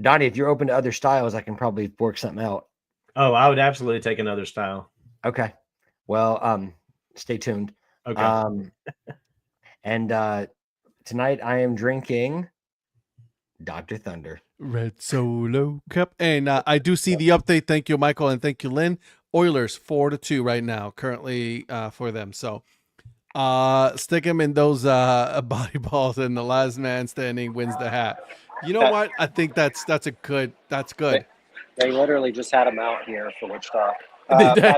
Donnie, if you're open to other styles, I can probably work something out. Oh, I would absolutely take another style. Okay. Well, stay tuned. Okay. And tonight I am drinking Dr. Thunder. Red Solo Cup. And I do see the update. Thank you, Michael, and thank you, Lynn. Oilers 4-2 right now, currently for them. So stick them in those body balls, and the last man standing wins the hat. You know what? I think that's good. They literally just had him out here for Wichita. They did.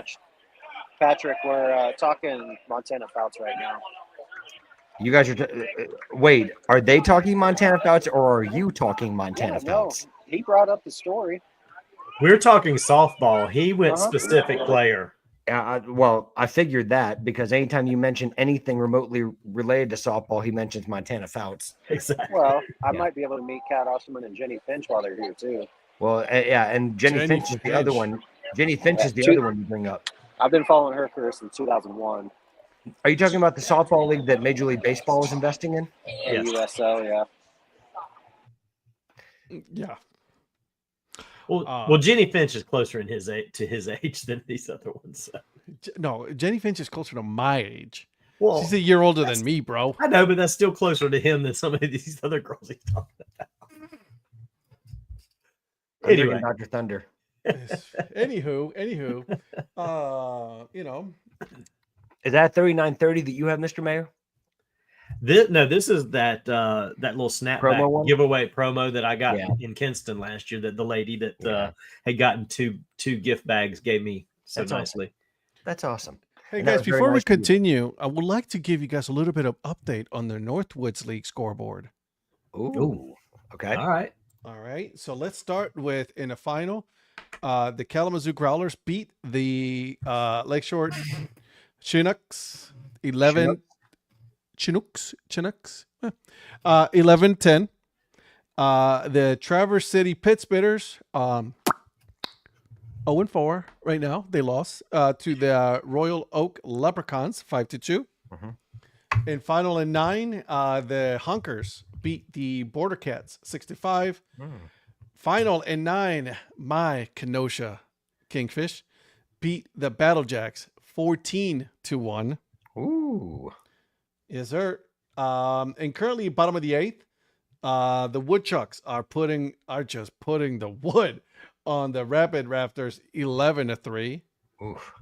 Patrick, we're talking Montana Fouts right now. You guys are wait, are they talking Montana Fouts or are you talking Montana Yeah, no, Fouts? he brought up the story. We're talking softball. He went Uh-huh. specific player. Well, I figured that because anytime you mention anything remotely related to softball, he mentions Montana Fouts. Exactly. Well, I Yeah. might be able to meet Kat Osterman and Jenny Finch while they're here too. Well, yeah, and Jenny Jenny Finch is the other Finch. one. Jenny Finch is the Two- other one you bring up. I've been following her career since 2001 Are you talking about the softball league that Major League Baseball was investing in? at Yes. USL. Yeah, Yeah. Well, Jenny Finch is closer in his age than these other ones. So. No, Jenny Finch is closer to my age. Well, She's a year older than me, bro. I know, but that's still closer to him than some of these other girls he's talking about. I'm drinking Anyway. Dr. Thunder. Anywho, Is that 3930 that you have, Mr. Mayor? This is that little snapback Promo one? giveaway promo that I got Yeah. in Kinston last year. That the lady that had gotten two gift bags gave me so That's awesome. nicely. That's awesome. Hey And that guys, was very before we nice of you. continue, I would like to give you guys a little bit of update on the Northwoods League scoreboard. Ooh. Okay. All right. All right. So let's start with in a final. The Kalamazoo Growlers beat the Lakeshore Chinooks 11 Chinooks 11-10. The Traverse City Pit Spitters 0-4 right now. They lost to the Royal Oak Leprechauns 5-2. In final and 9, the Hunkers beat the Border Cats 6-5. Final and 9, my Kenosha Kingfish beat the Battlejacks 14-1. Ooh. Yes, sir. And currently bottom of the 8th, the Woodchucks are just putting the wood on the Rapid Rafters 11-3. Oof.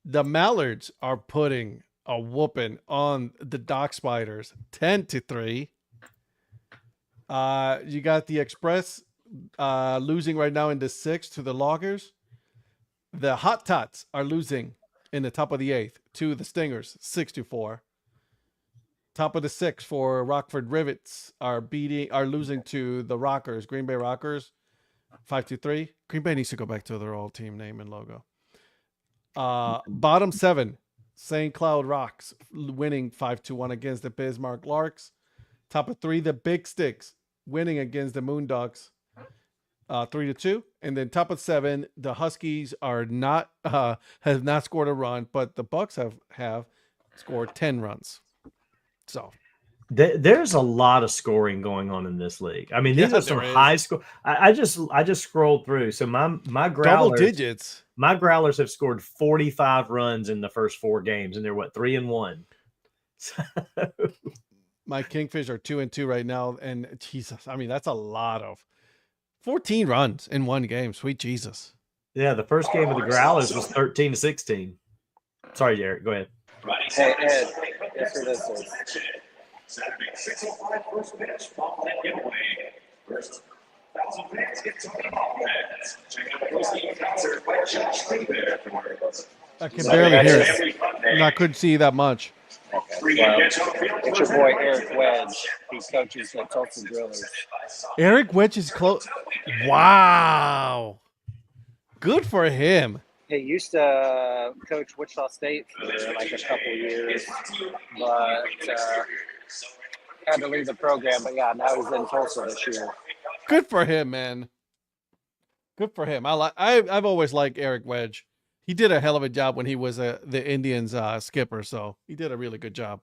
The Mallards are putting a whooping on the Dock Spiders 10-3. You got the Express losing right now in the 6th to the Loggers. The Hot Tots are losing in the top of the 8th to the Stingers 6-4. Top of the 6th for Rockford Rivets are losing to the Rockers, Green Bay Rockers 5-3. Green Bay needs to go back to their old team name and logo. Bottom 7, St. Cloud Rocks winning 5-1 against the Bismarck Larks. Top of 3, the Big Sticks winning against the Moondogs 3-2. And then top of 7, the Huskies are not have not scored a run, but the Bucks have scored 10 runs. So there's a lot of scoring going on in this league. I mean, these Yeah, are some there is. high score. I just scrolled through. So my double Growlers, digits. my Growlers have scored 45 runs in the first 4 games, and they're 3-1. So, My Kingfish are 2-2 right now, and Jesus, I mean that's a lot of 14 runs in one game. Sweet Jesus. yeah, the first game of the Growlers was 13-16. Sorry, Jared. Go ahead. Hey, Ed, guess who this is? Saturday, 6:05 first pitch, ball that giveaway. First, 1,000 fans get to the ball fans. Check out the post-game concert by Josh Greenberg afterwards. I can barely hear it. And I couldn't see that much. Okay, well, it's your boy Eric Wedge. He coaches the Tulsa Drillers. Eric Wedge is close. Wow. Good for him. He used to coach Wichita State for like a couple years, but had to leave the program. But yeah, now he's in Tulsa this year. Good for him, man. Good for him. I've always liked Eric Wedge. He did a hell of a job when he was the Indians skipper, so he did a really good job.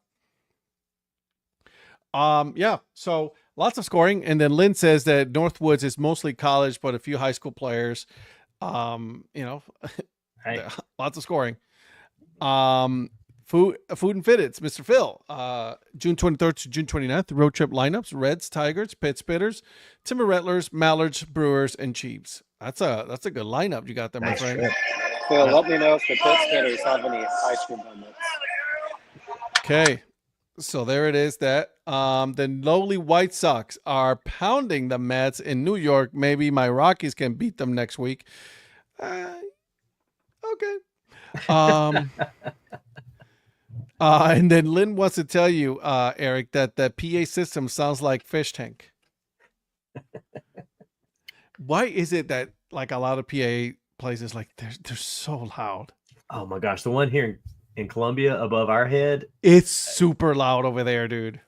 Yeah, so lots of scoring, and then Lynn says that Northwoods is mostly college, but a few high school players. Hey. Lots of scoring. Food and Fitteds, Mr. Phil. June 23rd to June 29th, road trip lineups: Reds, Tigers, Pit Spitters, Timber Rattlers, Mallards, Brewers, and Chiefs. That's a good lineup you got there, my Nice friend. trip. Phil, let me know if the Pit Spitters have any ice cream helmets. Okay, so there it is. That the lowly White Sox are pounding the Mets in New York. Maybe my Rockies can beat them next week. Okay. And then Lynn wants to tell you, Eric, that the PA system sounds like fish tank. Why is it that like a lot of PA places, like they're so loud? Oh my gosh, the one here in Columbia above our head. It's super loud over there, dude.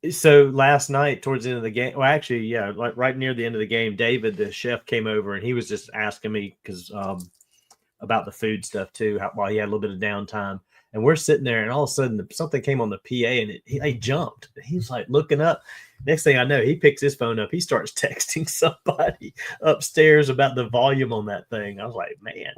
So last night, towards the end of the game, well, actually, yeah, like right near the end of the game, David, the chef, came over and he was just asking me because about the food stuff too, while he had a little bit of downtime. And we're sitting there, and all of a sudden, something came on the PA, and he jumped. He's like looking up. Next thing I know, he picks his phone up. He starts texting somebody upstairs about the volume on that thing. I was like, man.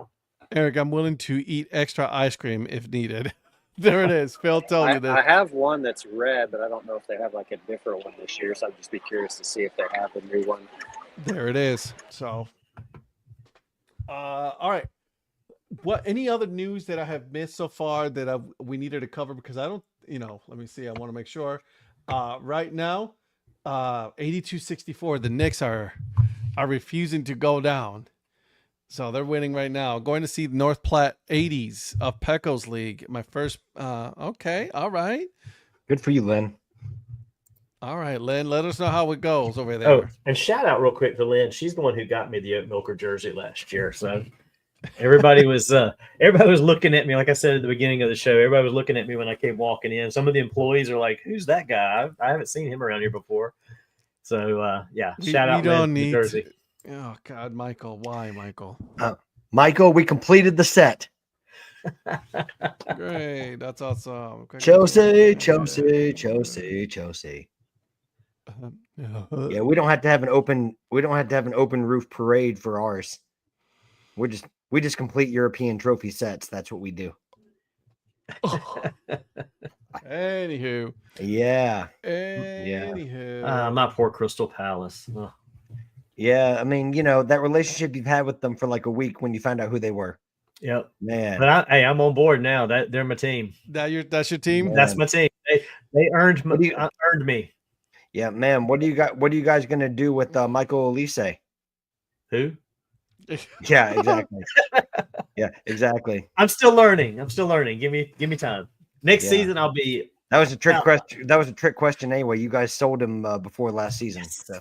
Eric, I'm willing to eat extra ice cream if needed. There it is. Phil told you I that. have one that's red, but I don't know if they have like a different one this year. So I'd just be curious to see if they have a new one. There it is. So, all right. What any other news that I have missed so far that we needed to cover? Because I don't, let me see. I want to make sure. Right now, 82-64. The Knicks are refusing to go down, so they're winning right now. Going to see North Platte 80s of Pecos League. My first. Okay, all right. Good for you, Lynn. All right, Lynn, let us know how it goes over there. Oh, and shout out real quick to Lynn. She's the one who got me the Oat Milker jersey last year. So everybody was looking at me. Like I said at the beginning of the show, everybody was looking at me when I came walking in. Some of the employees are like, "Who's that guy? I haven't seen him around here before." So yeah, shout out Lynn for the jersey. Oh God, Michael, why, Michael? Michael, we completed the set. Great, that's awesome. Chelsea. Yeah, we don't have to have an open roof parade for ours. We just complete European trophy sets. That's what we do. Anywho. Yeah. My poor Crystal Palace. Oh. Yeah, I mean, that relationship you've had with them for like a week when you found out who they were. Yep, man. But I'm on board now. That they're my team. That's your team. Man. That's my team. They earned me. Yeah, man. What do you guys gonna do with Michael Elise? Who? Yeah, exactly. Yeah, exactly. I'm still learning. Give me time. Next season, I'll be. That was a trick question. That was a trick question anyway. You guys sold him before last season. Yes. So.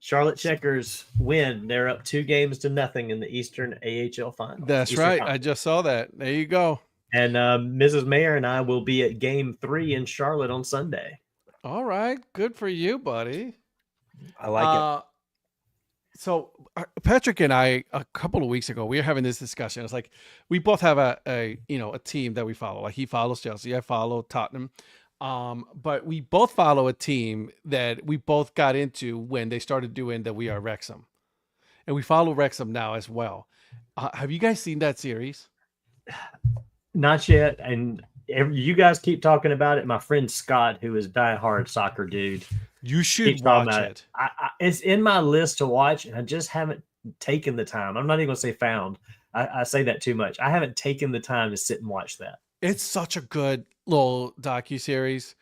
Charlotte Checkers win. They're up 2-0 in the Eastern AHL final. That's Eastern right. Conference. I just saw that. There you go. And Mrs. Mayer and I will be at Game 3 in Charlotte on Sunday. All right. Good for you, buddy. I like it. So Patrick and I, a couple of weeks ago, we were having this discussion. It's like we both have a team that we follow. Like he follows Chelsea, I follow Tottenham. But we both follow a team that we both got into when they started doing the We Are Wrexham, and we follow Wrexham now as well. Have you guys seen that series? Not yet, and you guys keep talking about it. My friend Scott, who is a diehard soccer dude, you should watch it. It's in my list to watch, and I just haven't taken the time. I'm not even gonna say found. I say that too much. I haven't taken the time to sit and watch that. It's such a good little docu-series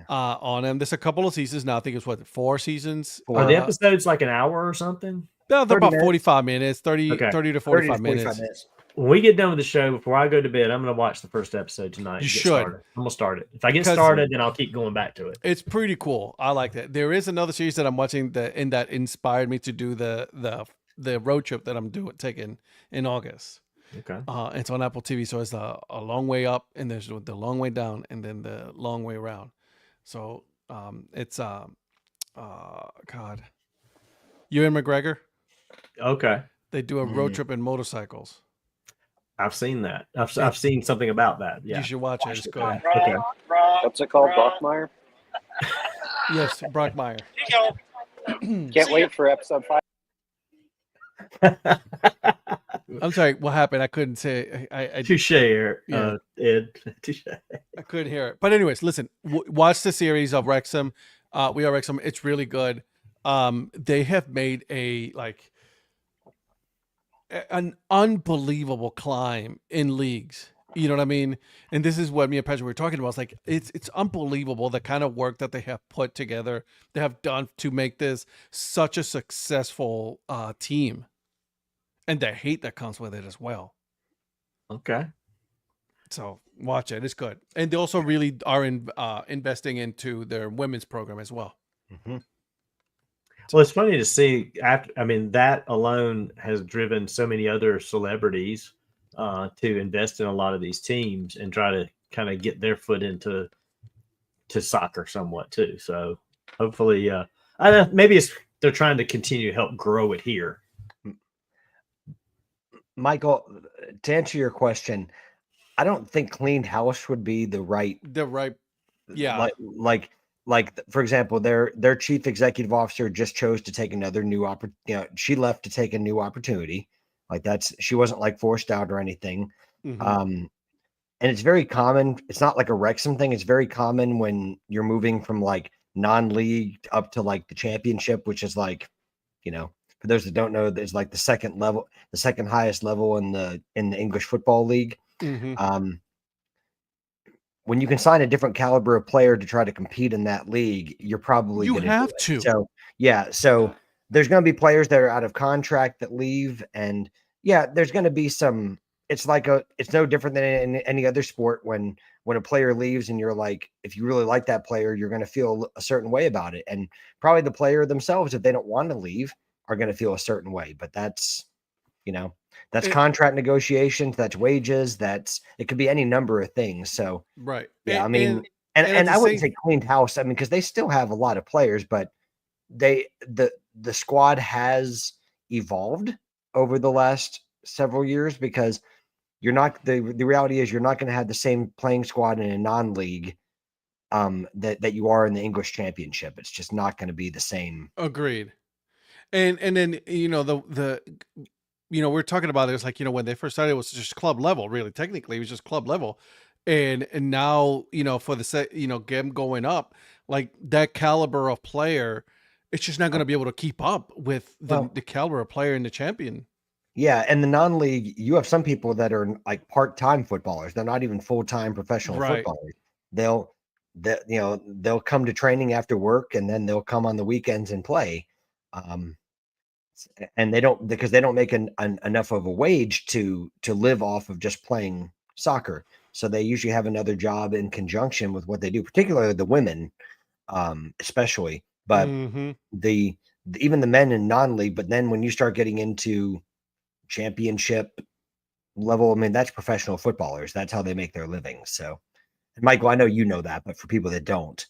on him. There's a couple of seasons now. I think it's 4 seasons. Are the episodes like an hour or something? No, they're about 45 minutes. 30 to 45 minutes. When we get done with the show, before I go to bed, I'm going to watch the first episode tonight. You should. I'm going to start it. If I get started, then I'll keep going back to it. It's pretty cool. I like that. There is another series that I'm watching that inspired me to do the road trip that I'm taking in August. Okay. It's on Apple TV, so it's a long way up, and there's the long way down, and then the long way around. So it's God, Ewan McGregor. Okay. They do a road trip in motorcycles. I've seen that. I've seen something about that. Yeah. You should watch it. It's good. Okay. What's it called? Bachmeyer? Yes, Brockmeyer. Can't wait for episode 5. I'm sorry. What happened? I couldn't say. Touche, Ed. Touche. I couldn't hear it. But anyways, listen. Watch the series of Wrexham. We Are Wrexham. It's really good. They have made an unbelievable climb in leagues. You know what I mean? And this is what me and Patrick were talking about. It's like it's unbelievable the kind of work that they have put together, they have done to make this such a successful team, and the hate that comes with it as well. Okay. So watch it; it's good, and they also really are investing into their women's program as well. Mm-hmm. Well, it's funny to see. That alone has driven so many other celebrities to invest in a lot of these teams and try to kind of get their foot into soccer somewhat too. So hopefully, maybe they're trying to continue to help grow it here. Michael, to answer your question, I don't think clean house would be the right. Yeah. Like for example, their chief executive officer just chose to take another new opportunity. She left to take a new opportunity. Like she wasn't like forced out or anything. Mm-hmm. And it's very common. It's not like a Wrexham thing. It's very common when you're moving from like non-league up to like the championship, which is like, for those that don't know, there's like the second highest level in the English football league. Mm-hmm. When you can sign a different caliber of player to try to compete in that league, you're probably you have to. So so there's going to be players that are out of contract that leave, and there's going to be some it's no different than in any other sport when a player leaves and you're like, if you really like that player, you're going to feel a certain way about it. And probably the player themselves, if they don't want to leave, are going to feel a certain way. But that's contract negotiations, that's wages, it could be any number of things. So Right. yeah, I mean, at and the I wouldn't same- say cleaned house. I mean, because they still have a lot of players, but the squad has evolved over the last several years because you're not the reality is you're not going to have the same playing squad in a non-league that you are in the English Championship. It's just not going to be the same. Agreed. And then we're talking about it. It's like, when they first started, it was just club level, really. Technically, it was just club level. And now, for the game going up, like that caliber of player, it's just not going to be able to keep up with the caliber of player in the champion. Yeah, and the non-league, you have some people that are like part-time footballers. They're not even full-time professional Right. footballers. They'll come to training after work and then they'll come on the weekends and play. And they don't make enough of a wage to live off of just playing soccer. So they usually have another job in conjunction with what they do, particularly the women, especially. But Mhm. even the men in non-league. But then when you start getting into championship level, I mean, that's professional footballers. That's how they make their living. So, and Michael, I know you know that, but for people that don't,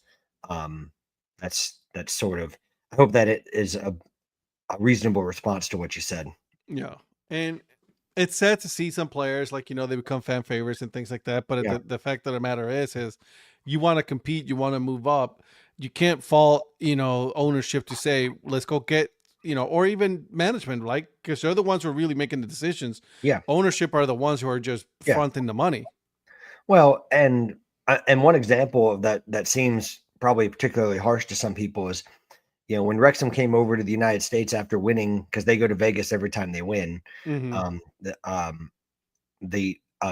that's sort of. I hope that it is a reasonable response to what you said. Yeah. And it's sad to see some players like, they become fan favorites and things like that. But Yeah. the fact of the matter is you want to compete, you want to move up. You can't fault, ownership to say, let's go get, or even management, like, because they're the ones who are really making the decisions. Yeah. Ownership are the ones who are just fronting the money. Well, and one example of that seems probably particularly harsh to some people is, when Wrexham came over to the United States after winning, because they go to Vegas every time they win. Mhm.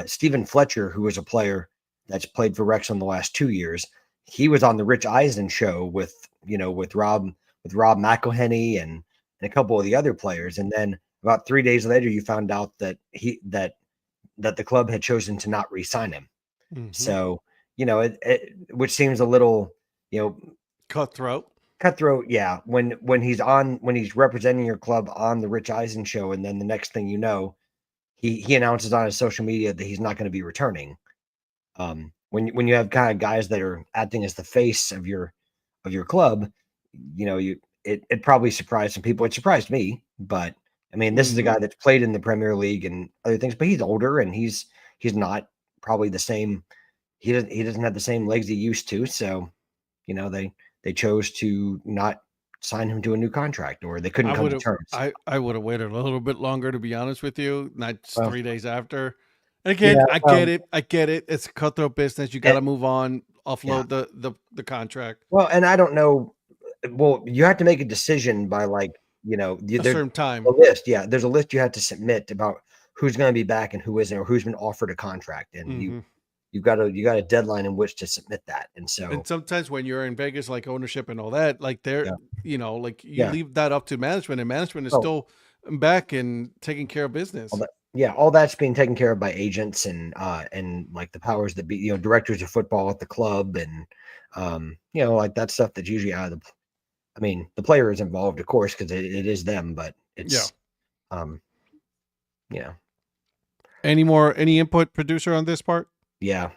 Stephen Fletcher, who was a player that's played for Wrexham the last 2 years, he was on the Rich Eisen show with Rob McElhenney and a couple of the other players. And then about 3 days later, you found out that the club had chosen to not re-sign him. Mhm. So, which seems a little, Cutthroat. Yeah. When he's representing your club on the Rich Eisen show, and then the next thing you know, he announces on his social media that he's not going to be returning. When you have kind of guys that are acting as the face of your club, it probably surprised some people. It surprised me, but I mean, this is a guy that's played in the Premier League and other things, but he's older and he's not probably the same. He doesn't have the same legs he used to. So, they chose to not sign him to a new contract, or they couldn't come to terms. I would have waited a little bit longer, to be honest with you, not just 3 days after. And Yeah, again, I get it. It's a cutthroat business. You got to move on, offload the contract. Well, and I don't know. Well, you have to make a decision by A there's certain time. a list. Yeah, there's a list you have to submit about who's going to be back and who isn't, or who's been offered a contract, and Mhm. you got a deadline in which to submit that. And so, And sometimes when you're in Vegas, like ownership and all that, like they're, like you Yeah. leave that up to management, and management is Oh. still back and taking care of business. all that's being taken care of by agents and like the powers that be, directors of football at the club, and like that stuff that's usually out of the. I mean, the player is involved, of course, because it is them, but it's Any input, producer, on this part? Yeah.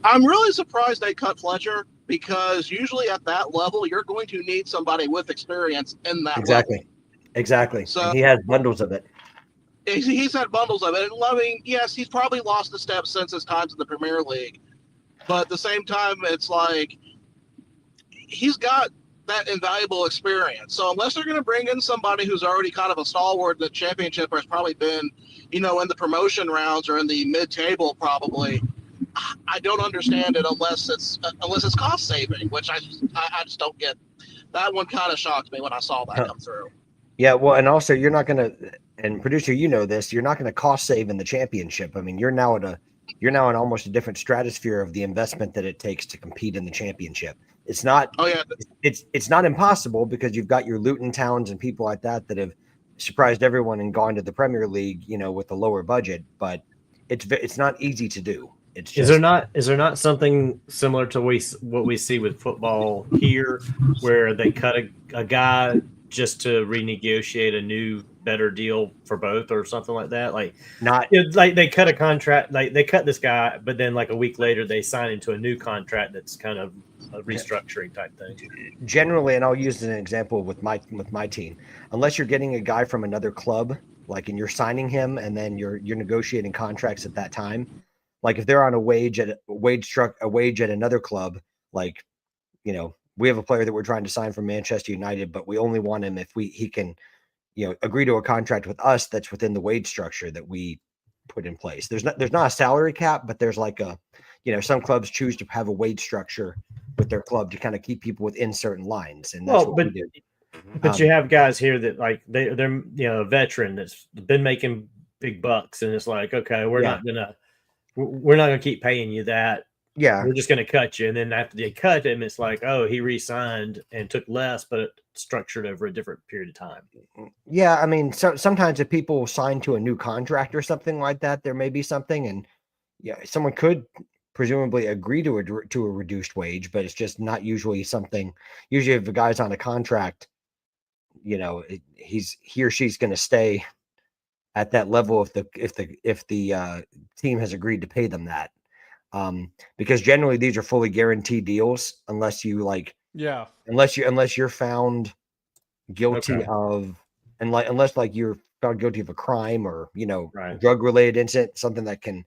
I'm really surprised they cut Fletcher, because usually at that level, you're going to need somebody with experience in that level. Exactly. So and he has bundles of it. He's had bundles of it. And I mean, yes, he's probably lost a step since his times in the Premier League. But at the same time, it's like he's got that invaluable experience. So unless they're going to bring in somebody who's already kind of a stalwart in the championship, or has probably been, in the promotion rounds or in the mid-table probably, I don't understand it unless it's cost saving, which I just don't get. That one kind of shocked me when I saw that come through. Yeah, well, and also you're not going to, and producer, this, you're not going to cost save in the championship. I mean, you're now in almost a different stratosphere of the investment that it takes to compete in the championship. It's not. Oh yeah, it's not impossible, because you've got your Luton Towns and people like that have surprised everyone and gone to the Premier League, with a lower budget, but it's not easy to do. It's just, is there not something similar to what we see with football here, where they cut a guy just to renegotiate a new better deal for both or something like that? Like like they cut a contract, like they cut this guy, but then like a week later they sign into a new contract that's kind of a restructuring type thing. Generally, and I'll use an example with my team, unless you're getting a guy from another club, like, and you're signing him and then you're negotiating contracts at that time. Like if they're on a wage at another club, like, we have a player that we're trying to sign from Manchester United, but we only want him if he can, agree to a contract with us that's within the wage structure that we put in place. There's not a salary cap, but there's like some clubs choose to have a wage structure with their club to kind of keep people within certain lines. And that's what we do. But you have guys here that like they're a veteran that's been making big bucks, and it's like, okay, we're not gonna keep paying you that. Yeah, we're just gonna cut you. And then after they cut him, it's like, oh, he re-signed and took less, but structured over a different period of time. Yeah, I mean, sometimes if people sign to a new contract or something like that, there may be something, and someone could presumably agree to a reduced wage, but it's just not usually something. Usually, if a guy's on a contract, he or she's going to stay at that level if the team has agreed to pay them that. Because generally these are fully guaranteed deals unless you're found guilty of, unless like you're found guilty of a crime or drug related incident, something that can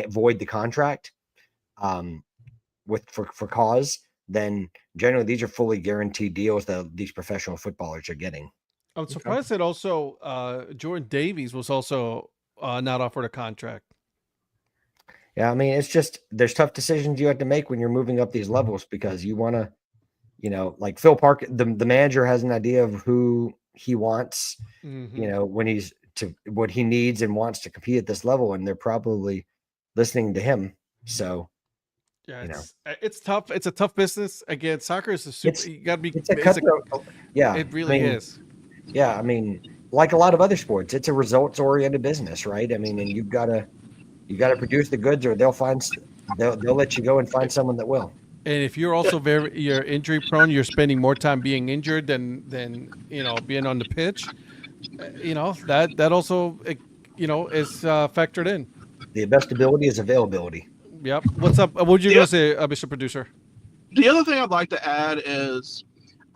void the contract for cause, then generally these are fully guaranteed deals that these professional footballers are getting. I'm surprised that also Jordan Davies was also not offered a contract. Yeah, I mean, it's just there's tough decisions you have to make when you're moving up these levels, because you want to, like Phil Park, the manager has an idea of who he wants, when he's what he needs and wants to compete at this level, and they're probably listening to him. So, it's tough. It's a tough business. Again, soccer is you got to be. It's a cutthroat. It really is. Yeah, I mean, like a lot of other sports, it's a results-oriented business, right? I mean, and you got to produce the goods, or they'll let you go and find someone that will. And if you're also you're injury prone, you're spending more time being injured than being on the pitch. That also is factored in. The best ability is availability. Yep. What's up? What would you gonna say, Mr. Producer? The other thing I'd like to add is,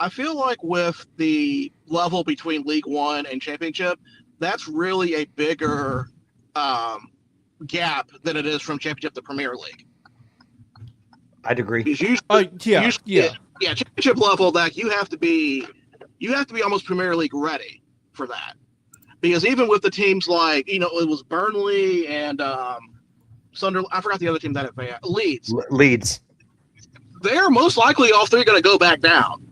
I feel like with the level between League One and Championship, that's really a bigger gap than it is from Championship to Premier League. I'd agree. Championship level, that you have to be almost Premier League ready for that, because even with the teams like it was Burnley and Sunderland, I forgot the other team that advanced, Leeds. They're most likely all three going to go back down.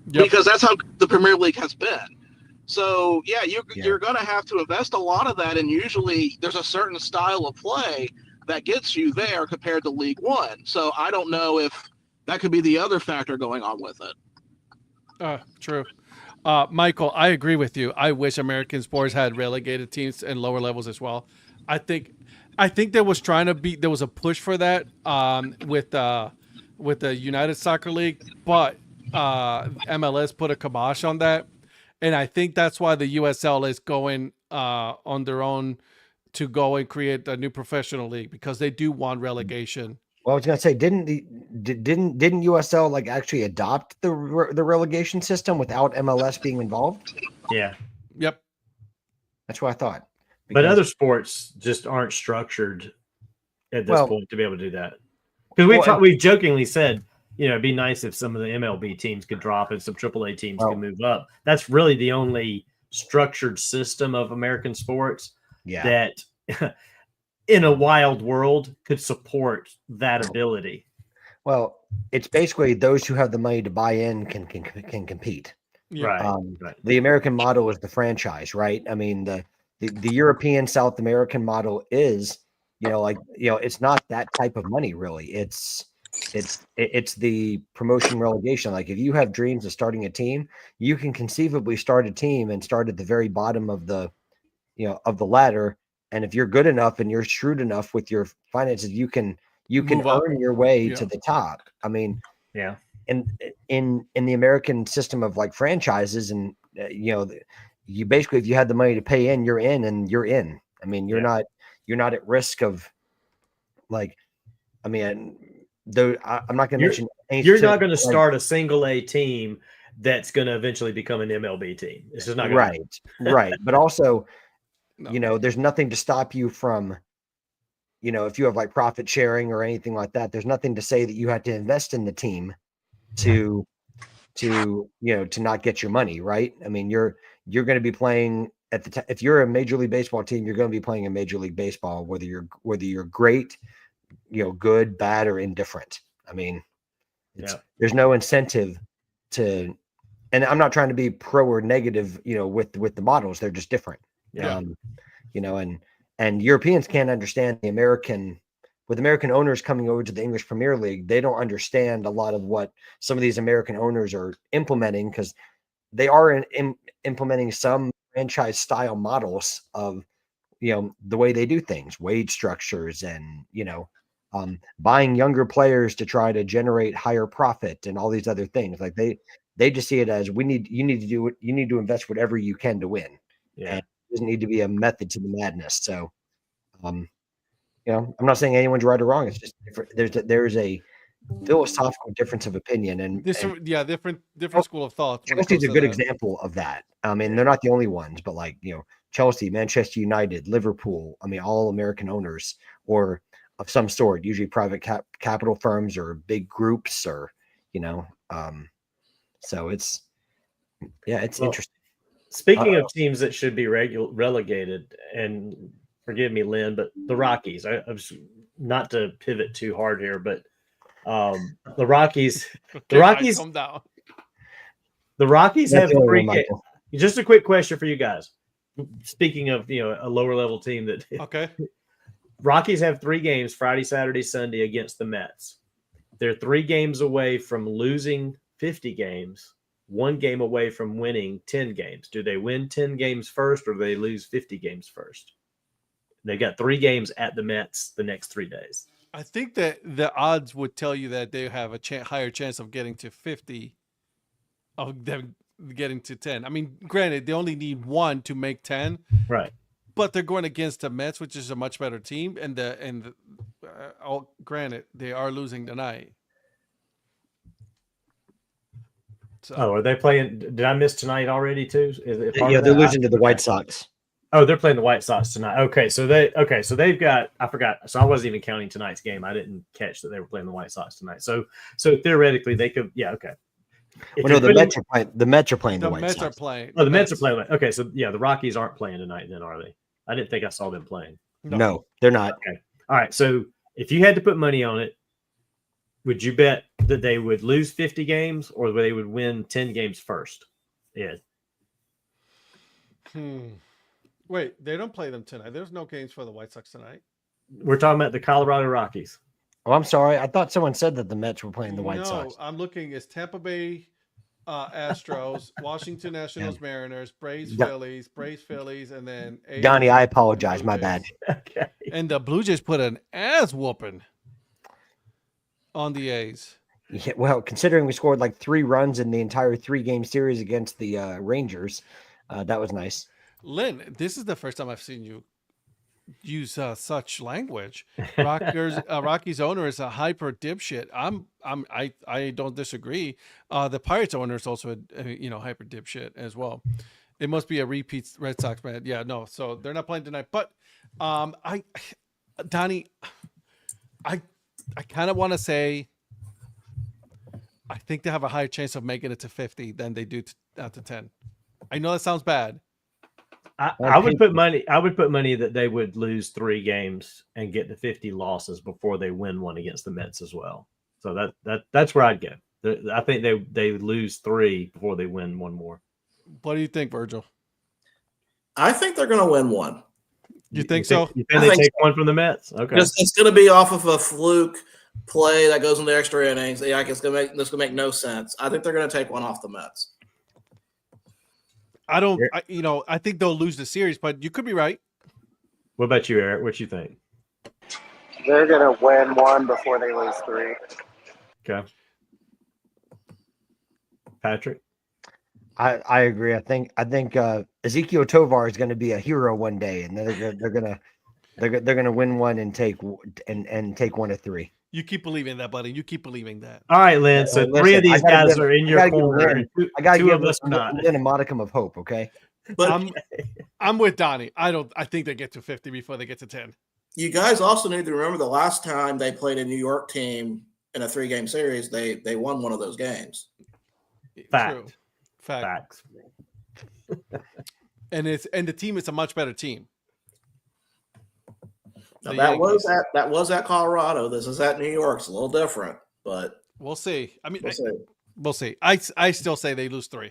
Yep. Because that's how the Premier League has been. So, you're going to have to invest a lot of that, and usually there's a certain style of play that gets you there compared to League One. So I don't know if that could be the other factor going on with it. True. Michael, I agree with you. I wish American sports had relegated teams and lower levels as well. I think there was a push for that with the United Soccer League, but MLS put a kibosh on that, and I think that's why the USL is going on their own to go and create a new professional league, because they do want relegation. Well, I was gonna say, didn't USL like actually adopt the relegation system without MLS being involved? Yeah. Yep. That's what I thought. But other sports just aren't structured at this point to be able to do that. Because we jokingly said, it'd be nice if some of the MLB teams could drop and some AAA teams could move up. That's really the only structured system of American sports that in a wild world could support that ability. Well, it's basically those who have the money to buy in can compete. Yeah. Right. The American model is the franchise, right? I mean, the European South American model is, it's not that type of money really. It's it's the promotion relegation. Like if you have dreams of starting a team, you can conceivably start a team and start at the very bottom of the ladder. And if you're good enough and you're shrewd enough with your finances, you can Move up. earn your way Yeah. to the top. I mean, Yeah. in the American system of like franchises, and you basically, if you had the money to pay in, you're in, and you're in. I mean, you're not at risk of like, I mean, though I'm not going to mention. You're not going to start a single A team that's going to eventually become an MLB team. This is not gonna happen. Right. But also, No. there's nothing to stop you from, if you have like profit sharing or anything like that, there's nothing to say that you have to invest in the team to not get your money, right? I mean, you're going to be playing at the time. If you're a Major League Baseball team, you're going to be playing in Major League Baseball, whether you're great, good, bad, or indifferent. I mean, there's no incentive to, and I'm not trying to be pro or negative, with the models. They're just different. Yeah. And Europeans can't understand with American owners coming over to the English Premier League. They don't understand a lot of what some of these American owners are implementing, because they are implementing some franchise style models of, the way they do things, wage structures, and, buying younger players to try to generate higher profit and all these other things. Like they just see it as you need to invest whatever you can to win. Yeah. And it doesn't need to be a method to the madness. So, I'm not saying anyone's right or wrong. It's just there's a philosophical difference of opinion, and different school of thought. Chelsea's a good example of that. I mean, they're not the only ones, but like, Chelsea, Manchester United, Liverpool, I mean, all American owners or of some sort, usually private capital firms or big groups, or, so it's interesting. Speaking of teams that should be relegated, and forgive me, Lynn, but the Rockies, I was not to pivot too hard here, but the Rockies, calm down. The Rockies have That's the only 3 one, games. Michael. Just a quick question for you guys. Speaking of, a lower level team that Okay. Rockies have 3 games, Friday, Saturday, Sunday against the Mets. They're 3 games away from losing 50 games, 1 game away from winning 10 games. Do they win 10 games first, or do they lose 50 games first? They got 3 games at the Mets the next 3 days. I think that the odds would tell you that they have a higher chance of getting to 50 of them getting to 10. I mean, granted, they only need 1 to make 10. Right. But they're going against the Mets, which is a much better team, granted, they are losing tonight. So. Oh, are they playing? Did I miss tonight already too? They're losing to the White Sox. Oh, they're playing the White Sox tonight. Okay, so they've got. I forgot. So I wasn't even counting tonight's game. I didn't catch that they were playing the White Sox tonight. So theoretically they could. Yeah. Okay. Well, no, the Mets are playing. The Mets are playing the White Mets Sox. are playing. Oh, the Mets are playing. Okay, so yeah, the Rockies aren't playing tonight. Then are they? I didn't think I saw them playing. No, they're not. Okay. All right. So if you had to put money on it, would you bet that they would lose 50 games or they would win 10 games first? Yeah. Wait, they don't play them tonight. There's no games for the White Sox tonight. We're talking about the Colorado Rockies. Oh, I'm sorry. I thought someone said that the Mets were playing the White Sox. No, I'm looking. It's Tampa Bay Astros, Washington Nationals, Mariners, Braves, Phillies, and then Donnie, I apologize. My bad. Okay. And the Blue Jays put an ass whooping on the A's. Yeah, well, considering we scored like 3 runs in the entire 3-game series against the Rangers, that was nice. Lynn, this is the first time I've seen you use such language. Rockies owner is a hyper dipshit. I don't disagree. The Pirates owner is also a hyper dipshit as well. It must be a repeat Red Sox man. Yeah, no. So they're not playing tonight. But Donnie, I kind of want to say I think they have a higher chance of making it to 50 than they do to 10. I know that sounds bad. I would put money. I would put money that they would lose 3 games and get to 50 losses before they win one against the Mets as well. So that's where I'd go. I think they lose 3 before they win 1 more. What do you think, Virgil? I think they're going to win 1. You think so? You think they take 1 from the Mets? Okay. It's going to be off of a fluke. play that goes into extra innings. Yeah, it's gonna make no sense. I think they're gonna take one off the Mets. I think they'll lose the series, but you could be right. What about you, Eric? What you think? They're gonna win one before they lose 3. Okay. Patrick? I agree. I think Ezekiel Tovar is going to be a hero one day, and they're gonna win one and take one of 3. You keep believing that, buddy. You keep believing that. All right, Lynn. So Listen, 3 of these guys are in your give corner. Lynn- and I got to two give of us are not. Lynn a modicum of hope. Okay. But I'm with Donnie. I think they get to 50 before they get to 10. you guys also need to remember the last time they played a New York team in a 3-game series, they won one of those games. Fact. True. Fact. Facts. And the team is a much better team. Now, The that was Yankees. at Colorado. This is at New York. It's a little different, but We'll see. I mean, we'll see. we'll see. I still say they lose 3.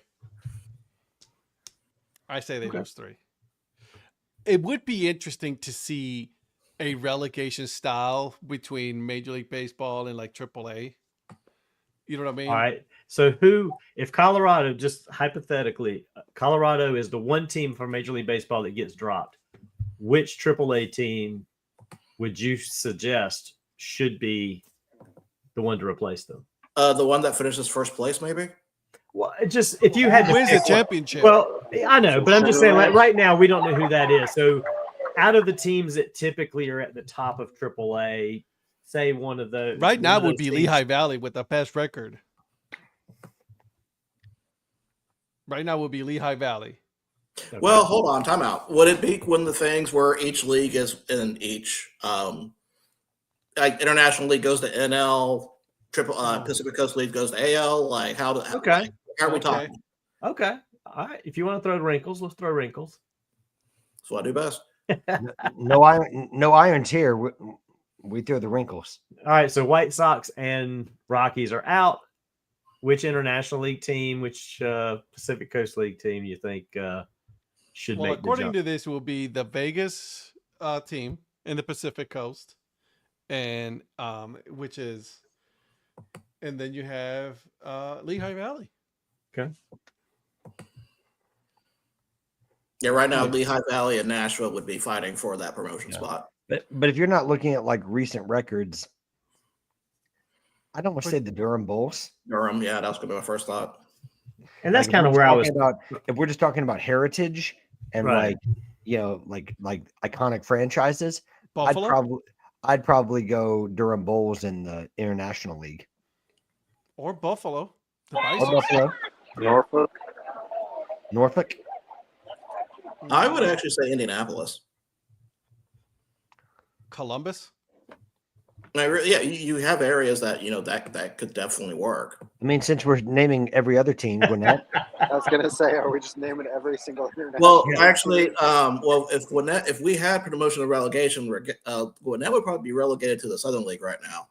I say they lose 3. It would be interesting to see a relegation style between Major League Baseball and like AAA. You know what I mean? All right. So if Colorado, just hypothetically, Colorado is the one team for Major League Baseball that gets dropped, which AAA team would you suggest should be the one to replace them? The one that finishes first place, maybe. Well, just if you had to Wins pick the championship. Well, I know, but I'm just saying, like right now, we don't know who that is. So, out of the teams that typically are at the top of AAA, say one of those. Right now one of would those be teams- Lehigh Valley with the best record. Right now would be Lehigh Valley. Okay. Well, hold on, time out. Would it be one of the things where each league is in each like international league goes to NL, Pacific Coast League goes to AL? Like how Okay. how are we Okay. talking? Okay. All right. If you want to throw wrinkles, let's throw wrinkles. That's what I do best. No irons here. We throw the wrinkles. All right. So White Sox and Rockies are out. Which international league team, which Pacific Coast League team you think should Well, make the according jump? to this, will be the Vegas team in the Pacific Coast, and which is, and then you have Lehigh Valley. Okay. Yeah, right now Lehigh Valley and Nashville would be fighting for that promotion spot. But if you're not looking at like recent records, I'd almost say the Durham Bulls. Durham, yeah, that was gonna be my first thought. And that's Like, if kind of we're where I was. talking about. If we're just talking about heritage and Right. like iconic franchises, Buffalo I'd probably go Durham Bulls in the International League. or Buffalo. The Or Bison. Buffalo, Norfolk. Norfolk. I would actually say Indianapolis. Columbus. Yeah, you have areas that that could definitely work. I mean, since we're naming every other team, Gwinnett. I was gonna say, are we just naming every single international? Well, team? actually, if we had promotion and relegation, Gwinnett would probably be relegated to the Southern League right now.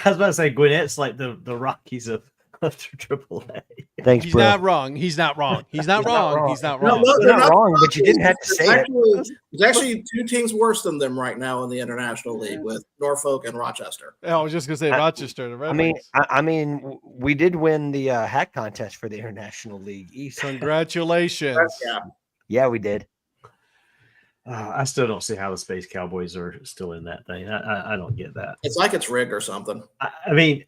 I was about to say Gwinnett's like the Rockies of AAA. Thanks, He's bro. not wrong. He's not wrong. He's not wrong. He's not No, wrong. no, You're they're not not wrong, but you didn't have to say it. It's actually 2 teams worse than them right now in the International League with Norfolk and Rochester. I was just gonna say Rochester. The Red I mean, Wings. I mean, we did win the hat contest for the International League East. Congratulations. Yeah. Yeah, we did. I still don't see how the Space Cowboys are still in that thing. I don't get that. It's like it's rigged or something. I mean,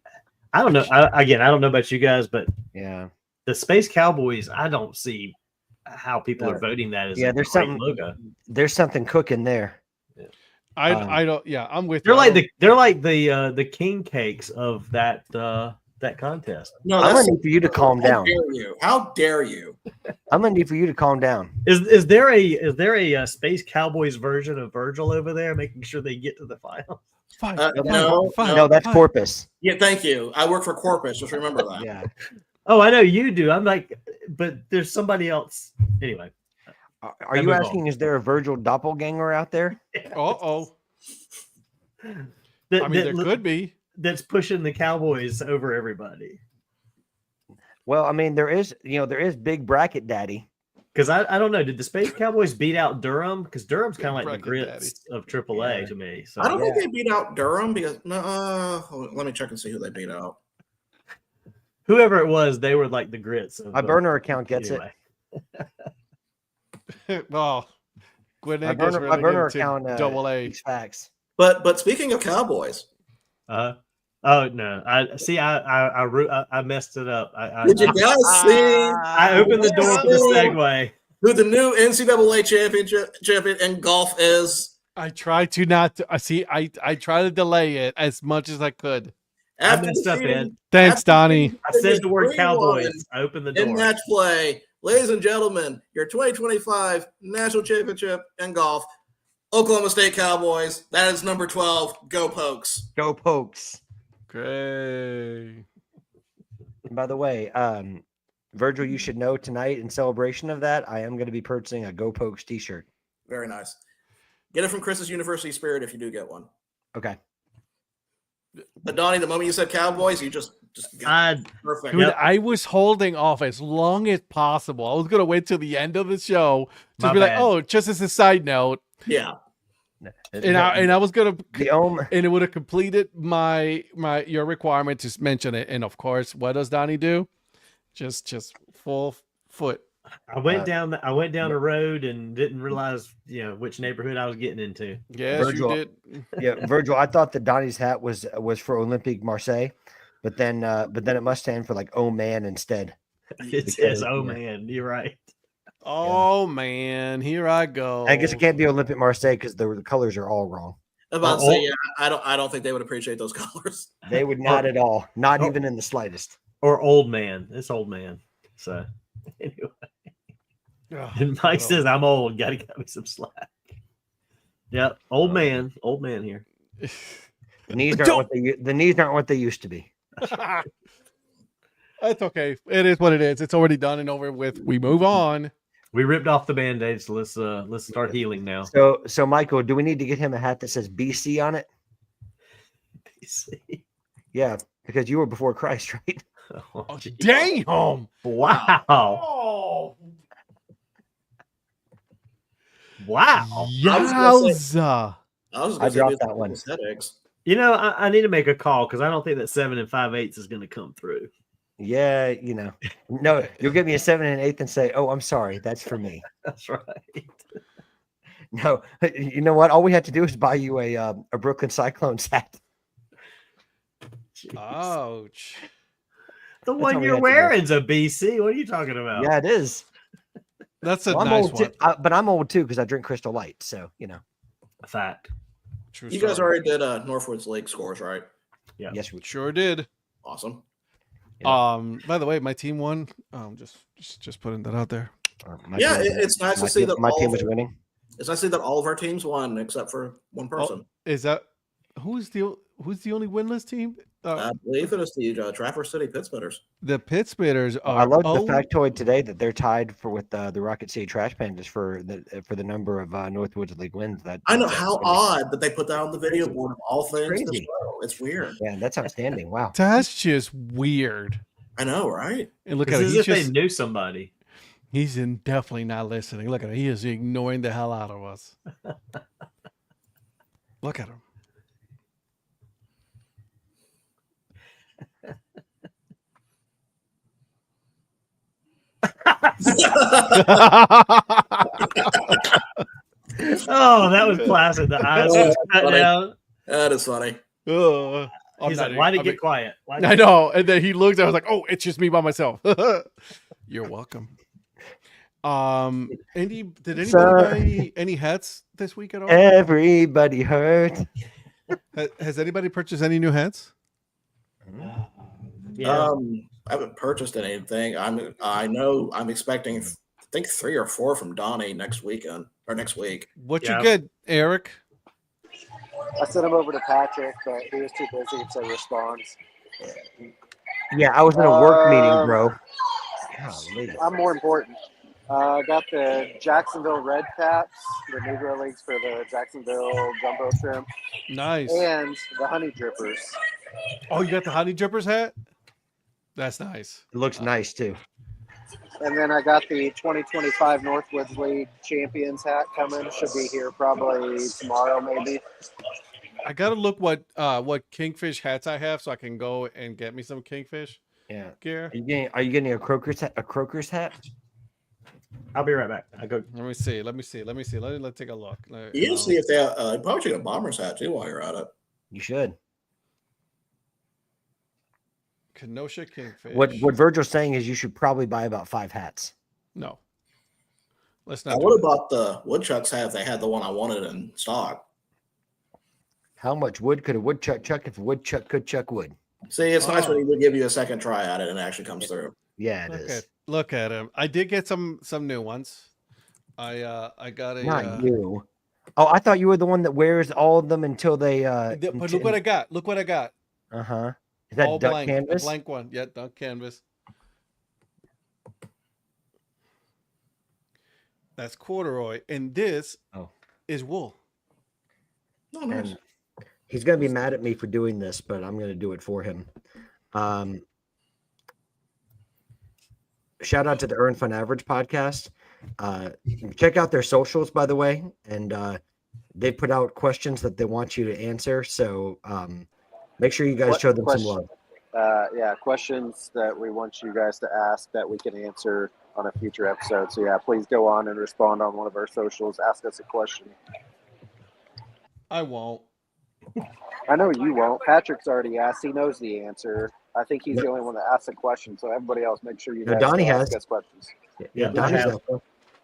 I don't know. I don't know about you guys, but Yeah. the Space Cowboys, I don't see how people are voting that as Yeah, a there's great something- logo. There's something cooking there. I don't. Yeah, I'm with They're you. like the king cakes of that contest. No, I'm that's gonna need for you to calm how down. dare you? How dare you? I'm gonna need for you to calm down. Is there a Space Cowboys version of Virgil over there, making sure they get to the final? Fine. No, No, that's Corpus. Yeah, thank you. I work for Corpus. Just remember that. Yeah. Oh, I know you do. I'm like, but there's somebody else. Anyway, Are you move on. asking? Is there a Virgil doppelganger out there? Oh. that, I mean, that- there could be. that's pushing the Cowboys over everybody. Well, I mean, there is Big Bracket Daddy. Because I don't know, did the Space Cowboys beat out Durham? Because Durham's kind of like the Bracket grits of AAA Yeah. to me. So I don't think they beat out Durham because let me check and see who they beat out. whoever it was, they were like the grits. Of, My burner account gets anyway. Oh, Gwen My Akers burner, my really burner into account. double A. Speaks facts. But speaking of Cowboys, Oh no! I messed it up. did you guys see I opened the door for the segue. who the new NCAA champion in golf is? I tried to not to see. I tried to delay it as much as I could. I messed up, defeating- Ed. Thanks, after Donnie. defeating I said the word 3-1 Cowboys. I opened the in door. match play, ladies and gentlemen, your 2025 national championship in golf, Oklahoma State Cowboys. That is number 12. Go Pokes! Go Pokes. Great. And by the way, Virgil, you should know tonight in celebration of that, I am going to be purchasing a Go Pokes t-shirt. Very nice. Get it from Chris's University Spirit if you do get one. Okay. But Donnie, the moment you said Cowboys, you just got perfect. Dude, I was holding off as long as possible. I was gonna wait till the end of the show to My be like, bad. oh, just as a side note, Yeah. and I was gonna, the and it would have completed your requirement to mention it. And of course, what does Donnie do? Just full foot. I went down the road and didn't realize which neighborhood I was getting into. Yes, Virgil. you did. Yeah, Virgil, I thought that Donnie's hat was for Olympique Marseille, but then it must stand for like "Oh man" instead. It says, Because, "Oh yeah. man, you're right." Oh man, here I go. I guess it can't be Olympique Marseille because the colors are all wrong. I'm about to Oh, say, yeah, I don't think they would appreciate those colors. They would not at all, not even in the slightest. Or old man. It's old man. So anyway, Ugh, and Mike oh. says I'm old. Got to cut me some slack. Yep, old man here. The knees aren't what they used to be. That's okay. It is what it is. It's already done and over with. We move on. We ripped off the band-aids, so let's start healing now. So Michael, do we need to get him a hat that says BC on it? BC. Yeah, because you were before Christ, right? Oh, damn! Wow. Oh, Wow. yowza! I was I going dropped to say that one. aesthetics. I need to make a call because I don't think that 7 5/8 is going to come through. Yeah, no, you'll give me a 7 1/8 and say, "Oh, I'm sorry, that's for me." That's right. No, you know what? All we had to do is buy you a Brooklyn Cyclones hat. Jeez. Ouch! The all one we you're had to do. wearing's a BC. What are you talking about? Yeah, it is. That's a Well, I'm nice old one. too, but I'm old too because I drink Crystal Light. So A fact. True You guys story. already did Northwoods Lake scores, right? Yeah. yes, we Sure did. Awesome. By the way, my team won. Just putting that out there. my Yeah, team- it's nice my to see team- that my all team of was it- winning. It's nice to see that all of our teams won except for one person. Is that who's the only winless team? I believe it is the Traverse City Pittsburghers. The Pittsburghers are. I love the factoid today that they're tied with the Rocket City Trash Pandas for the number of Northwoods League wins. I know how odd that they put that on the video board of all things. to Crazy. show. It's weird. Yeah, that's outstanding. Wow. That's just weird. I know, right? And look at It's him. as He's if they just. knew somebody. He's definitely not listening. Look at him. He is ignoring the hell out of us. Look at him. Oh, that was classic. The eyes Oh, was cut funny. down. That is funny. He's like, "Why'd it get quiet?" Why'd I it-" know. And then he looked. I was like, "Oh, it's just me by myself." You're welcome. Did anybody buy any hats this week at all? Everybody hurt. Has anybody purchased any new hats? Yeah. I haven't purchased anything. I'm expecting I think 3 or 4 from Donnie next weekend or next week. What Yeah. you get, Eric? I sent him over to Patrick, but he was too busy to respond. Yeah, I was in a work meeting, bro. Golly. I'm more important. I got the Jacksonville Red Caps, the Negro Leagues for the Jacksonville Jumbo Shrimp, Nice. and the Honey Drippers. Oh, you got the Honey Drippers hat? That's nice. It looks nice too. And then I got the 2025 Northwoods League Champions hat coming. Should be here probably tomorrow, maybe. I gotta look what Kingfish hats I have so I can go and get me some Kingfish Yeah. gear. Are you getting a Croker's hat? A Croker's hat? I'll be right back. I go. Let me see. Let's take a look. You can see if they probably should get a Bombers hat too while you're at it. You should. Kenosha Kingfish. What Virgil's saying is you should probably buy about 5 hats. No. Let's I not. would have bought the Woodchucks hat if they had the one I wanted in stock. How much wood could a woodchuck chuck if a woodchuck could chuck wood? See, it's nice when he would give you a second try at it and it actually comes through. Yeah, it is. Look at him. I did get some new ones. I got a. Not you. Oh, I thought you were the one that wears all of them until they. But look what I got. Look what I got. Uh-huh. Is that All duck blank. canvas? A blank one. Yeah, duck canvas. That's corduroy, and this is wool. Oh, nice. And he's gonna be mad at me for doing this, but I'm gonna do it for him. Shout out to the Earn Fun Average podcast. Check out their socials, by the way, and they put out questions that they want you to answer. So make sure you guys show them some love. Questions that we want you guys to ask that we can answer on a future episode. So yeah, please go on and respond on one of our socials. Ask us a question. I won't. I know you won't. Patrick's already asked. He knows the answer. I think he's the only one that asked a question. So everybody else, make sure you guys Donnie ask has us questions. Yeah, Donnie's Donnie's got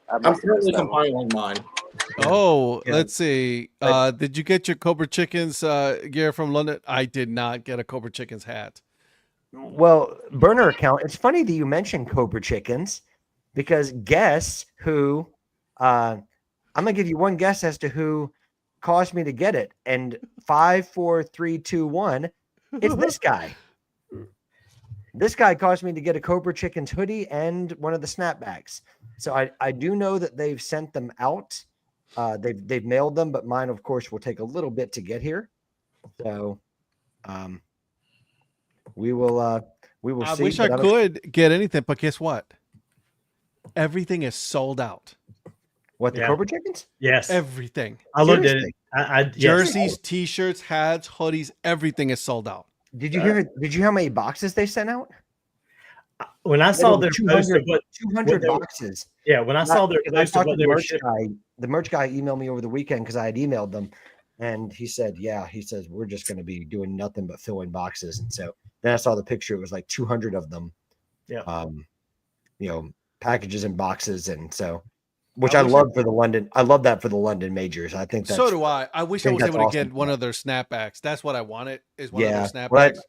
I'm currently compiling mine. Oh, Yeah. let's see. Did you get your Cobra Chickens gear from London? I did not get a Cobra Chickens hat. Well, burner account. It's funny that you mentioned Cobra Chickens because guess who? I'm gonna give you one guess as to who caused me to get it. And 5, 4, 3, 2, 1. It's this guy. This guy caused me to get a Cobra Chickens hoodie and one of the snapbacks. So I do know that they've sent them out. They've mailed them, but mine, of course, will take a little bit to get here. So we will I see. wish I could get anything, but guess what? Everything is sold out. What, the Yeah. Cobra Chickens? Yes. Everything. I looked at Seriously? it. Yes. Jerseys, T-shirts, hats, hoodies, everything is sold out. Did you hear? Did you hear how many boxes they sent out? When I saw their post 200, of what 200 they were- boxes. yeah, when I saw their Because I post of talked to what the they were merch shipping, guy. The merch guy emailed me over the weekend because I had emailed them, and he said, "Yeah," he says we're just going to be doing nothing but filling boxes. And so then I saw the picture; it was like 200 of them. Yeah. Packages and boxes, and so which I love for the London. I love that for the London majors. I think that's, So do I. I wish I think was that's able to awesome. get one of their snapbacks. That's what I wanted. Is one of Yeah. their Well, snapbacks.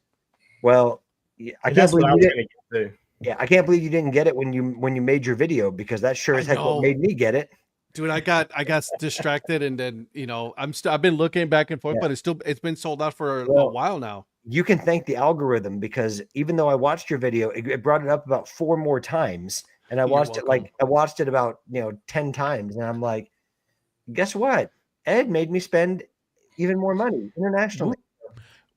well, yeah, I can't that's what believe I you was didn't. going to get too. Yeah, I can't believe you didn't get it when you made your video because that sure I as heck know. what made me get it. Dude, I got distracted, and then I've been looking back and forth, Yeah. but it's been sold out for a Well, while now. You can thank the algorithm because even though I watched your video, it brought it up about 4 more times, and I You're watched welcome. I watched it about 10 times, and I'm like, guess what? Ed made me spend even more money internationally.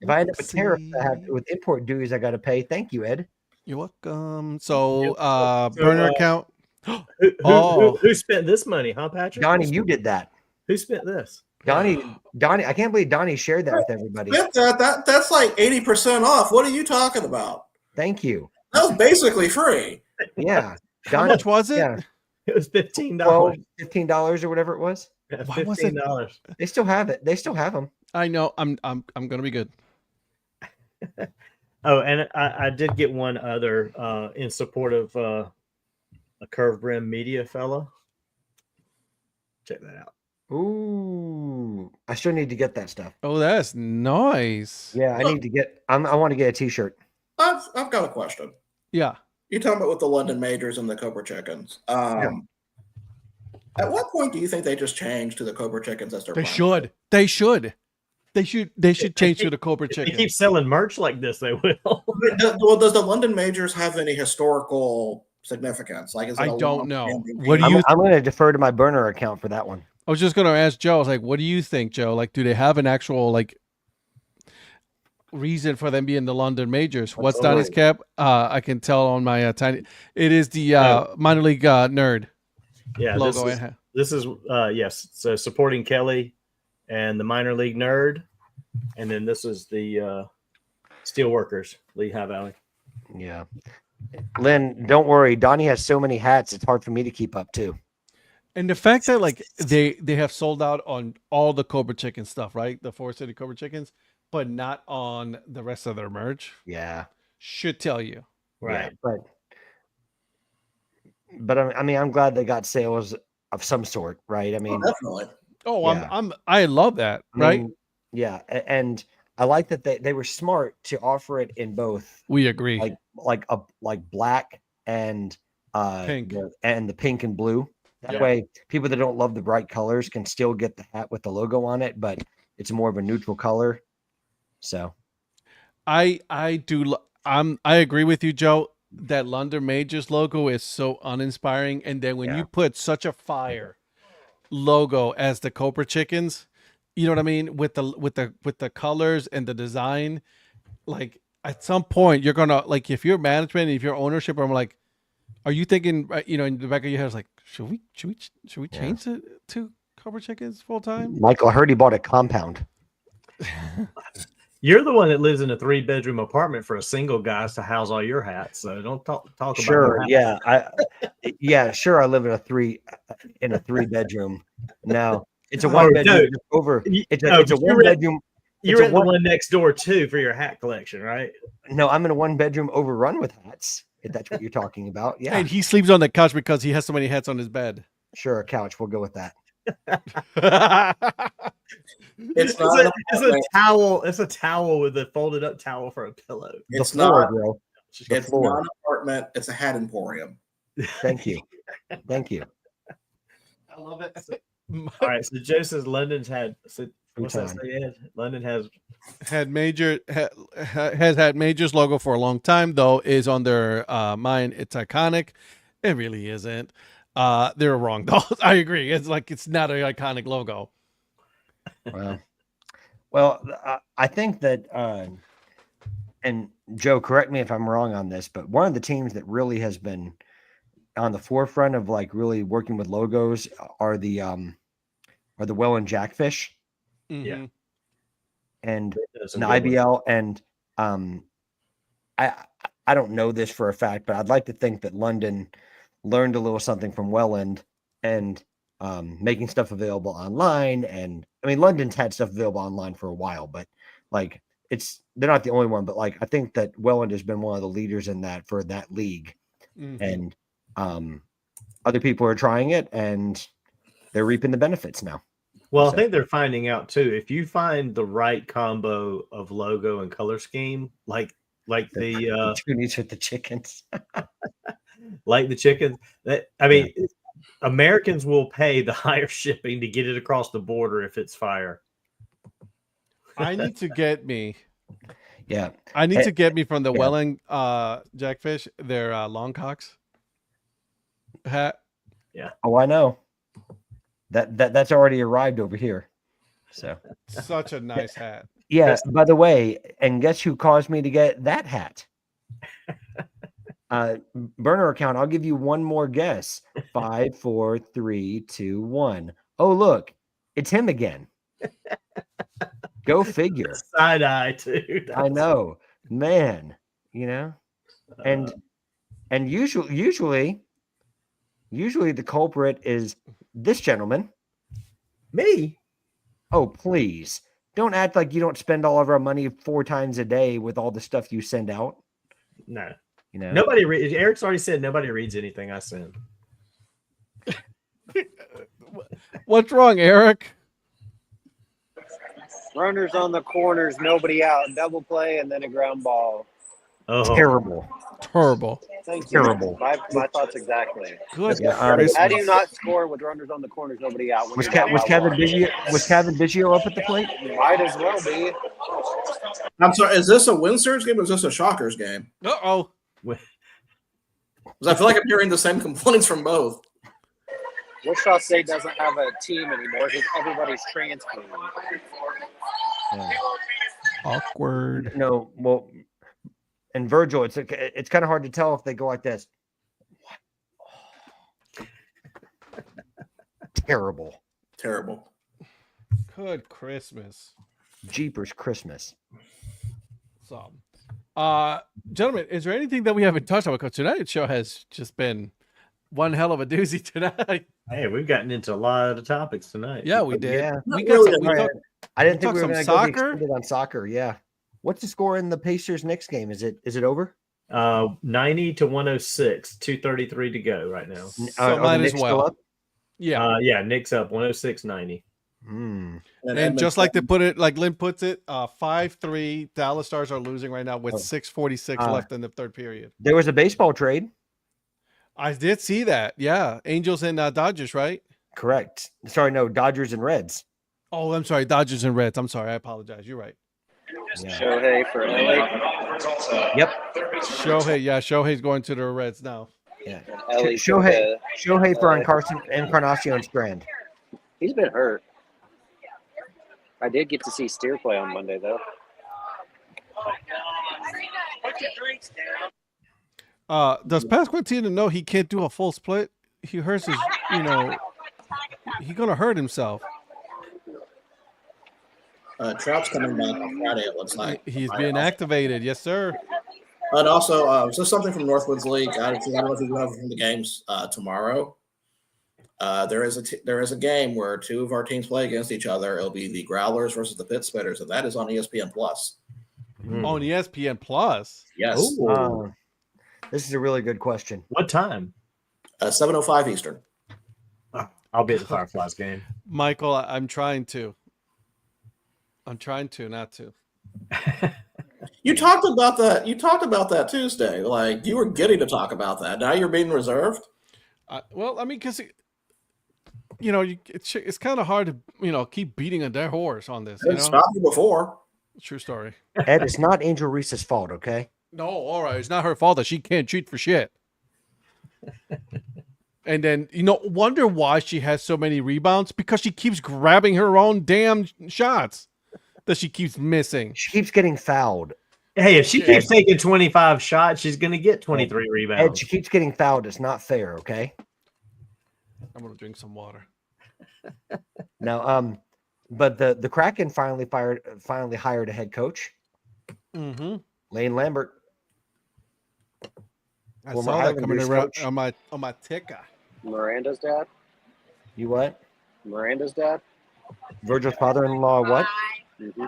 If I end up with tariffs I have Whoopsie. with import duties I got to pay, thank you, Ed. You're welcome. So, So, burner account. Who spent this money, huh, Patrick? Donnie, you did that. Who spent this? Donnie, I can't believe Donnie shared that with everybody. That's like 80% off. What are you talking about? Thank you. That was basically free. Yeah. How Donnie, much was it? yeah, It was $15. $12, $15 or whatever it was. Yeah, Why was it- $15. They still have it. They still have them. I know. I'm gonna be good. Oh, and I did get one other in support of a Curve Brim Media fella. Check that out. Ooh, I still need to get that stuff. Oh, that's nice. Yeah, I need to get. I want to get a T-shirt. I've got a question. Yeah. You're talking about with the London Majors and the Cobra Chickens. At what point do you think they just change to the Cobra Chickens as their They brand? should. They should. They should change to the Cobra If they Chicken. keep selling merch like this, they will. Well, does the London Majors have any historical significance? Like, is it I a don't know. long-standing What do feud? you? I'm going to defer to my burner account for that one. I was just gonna ask Joe. I was like, "What do you think, Joe? Like, do they have an actual like? reason for them being the London majors. What's Totally. Donnie's cap? I can tell on my tiny. It is the minor league nerd Yeah, logo. this is yes. So supporting Kelly and the minor league nerd, and then this is the Steelworkers, Lehigh Valley. Yeah. Lynn, don't worry. Donnie has so many hats, it's hard for me to keep up too. And the fact that like they have sold out on all the Cobra Chicken stuff, right? The Forest City Cobra Chickens, but not on the rest of their merch. Yeah. Should tell you. Right. Yeah, but I mean, I'm glad they got sales of some sort, right? I mean, Definitely. Oh, Yeah. I love that, I right? mean, yeah, and I like that they were smart to offer it in both, We agree. like black and Pink. the pink and blue. That Yeah. way, people that don't love the bright colors can still get the hat with the logo on it, but it's more of a neutral color. So I agree with you, Joe. That London Majors logo is so uninspiring, and then when Yeah. you put such a fire logo as the Cobra Chickens, you know what I mean, with the colors and the design, like at some point you're gonna like if you're management, if you're ownership, I'm like, are you thinking in the back of your head, it's like, should we Yeah. change it to Cobra Chickens full time? Michael, I heard he bought a compound. You're the one that lives in a 3-bedroom apartment for a single guy to house all your hats. So don't talk about Sure, my yeah, sure. I live in a 3-bedroom. No, it's a Oh, 1-bedroom no. just over. It's a No, but you're 1-bedroom. You're It's a in the one next door too for your hat collection, right? No, I'm in a 1-bedroom overrun with hats. If that's what you're talking about, yeah. And he sleeps on the couch because he has so many hats on his bed. Sure, a couch. We'll go with that. It's not an It's a apartment. towel. It's a towel with a folded up towel for a pillow. It's the floor, not. bro. The It's floor. not an apartment. It's a hat emporium. Thank you. Thank you. I love it. All right. So Joe says London's had. So what's that time. say, Ed? London has. Has had Majors logo for a long time, though is on their mind. It's iconic. It really isn't. They're wrong though. I agree. It's like it's not an iconic logo. Well, I think that, and Joe, correct me if I'm wrong on this, but one of the teams that really has been on the forefront of like really working with logos are the Welland Jackfish Mhm. and That's an a good one. IBL, and I don't know this for a fact, but I'd like to think that London learned a little something from Welland and making stuff available online. And I mean, London's had stuff available online for a while, but like they're not the only one. But like I think that Welland has been one of the leaders in that for that league, Mhm. and other people are trying it and they're reaping the benefits now. Well, So- I think they're finding out too. If you find the right combo of logo and color scheme, like the Toonies with the chickens. like the chickens, that I mean, Americans will pay the higher shipping to get it across the border if it's fire. I need to get me. Yeah. I need Eh, to get me from the yeah. Welland Jackfish their Longcocks hat. Oh, I know. That's already arrived over here. So Such a nice hat. yeah, Yes. by the way, and guess who caused me to get that hat? Burner account. I'll give you one more guess. 5, 4, 3, 2, 1. Oh, look, it's him again. Go figure. Side eye too. I know, man. You know, and usually the culprit is this gentleman. Me. Oh, please. Don't act like you don't spend all of our money 4 times a day with all the stuff you send out. No. You know, Nobody reads. Eric's already said nobody reads anything I send. What's wrong, Eric? Runners on the corners, nobody out, double play, and then a ground ball. Oh, terrible. Terrible. Thank you. Terrible. My thoughts exactly. Good. Yeah, Christmas. How do you not score with runners on the corners, nobody out? when Was you're down by Kevin one? Biggio up at the plate? Might as well be. I'm sorry. Is this a Windsors game or is this a Shockers game? Uh-oh. Because I feel like I'm hearing the same complaints from both. Wichita State doesn't have a team anymore because everybody's transferring. Yeah. Awkward. No, well, and Virgil, it's kind of hard to tell if they go like this. Terrible. Terrible. Good Christmas. Jeepers Christmas. So, gentlemen, is there anything that we haven't touched on? Because tonight's show has just been one hell of a doozy tonight. Hey, we've gotten into a lot of topics tonight. Yeah, we did. Yeah. We Not got really some, we tonight. talked- I didn't think talk we were some going to go the soccer? extended on soccer. Yeah. What's the score in the Pacers Knicks game? Is it over? 90 to 106, 2:33 to go right now. so Are the might as Knicks still well. up? Yeah. Yeah, Knicks up 106-90. Hmm. And just like they put it, like Lynn puts it, 5-3. Dallas Stars are losing right now with Oh. 6:46 left in the third period. There was a baseball trade. I did see that. Yeah, Angels and Dodgers, right? Correct. Sorry, no, Dodgers and Reds. Oh, I'm sorry, Dodgers and Reds. I'm sorry, I apologize. You're right. Yeah. Shohei for LA. Yep. Shohei, yeah, Shohei's going to the Reds now. Yeah. Ellie Shohei for LA. Encarnacion Strand. He's been hurt. I did get to see Steer play on Monday though. Does Pasquantino know he can't do a full split? He hurts his, he's gonna hurt himself. Trout's coming back on Friday, it looks like. He's being activated, yes, sir. And also, so something from Northwoods League. I don't know if you go over from the games tomorrow. There is a game where two of our teams play against each other. It'll be the Growlers versus the Pit Spitters, and that is on ESPN Plus. On ESPN Plus. Yes, Ooh. This is a really good question. What time? 7:05 Eastern. I'll be at the Fireflies game. Michael, I'm trying to not to. You talked about that. You talked about that Tuesday. Like you were getting to talk about that. Now you're being reserved. Well, I mean, because it's kind of hard to keep beating a dead horse on this. Didn't stop you before. True story. Ed, it's not Angel Reese's fault, okay? No, all right, it's not her fault that she can't cheat for shit. And then wonder why she has so many rebounds, because she keeps grabbing her own damn shots that she keeps missing. She keeps getting fouled. Hey, if she keeps taking 25 shots, she's going to get 23 Ed, rebounds. she keeps getting fouled. It's not fair, okay? I'm gonna drink some water. Now, but the Kraken finally hired a head coach, Mm-hmm. Lane Lambert. I Former saw that coming Islanders around coach. on my ticker. Miranda's dad. You what? Miranda's dad. Virgil's father-in-law, what? Mm-hmm.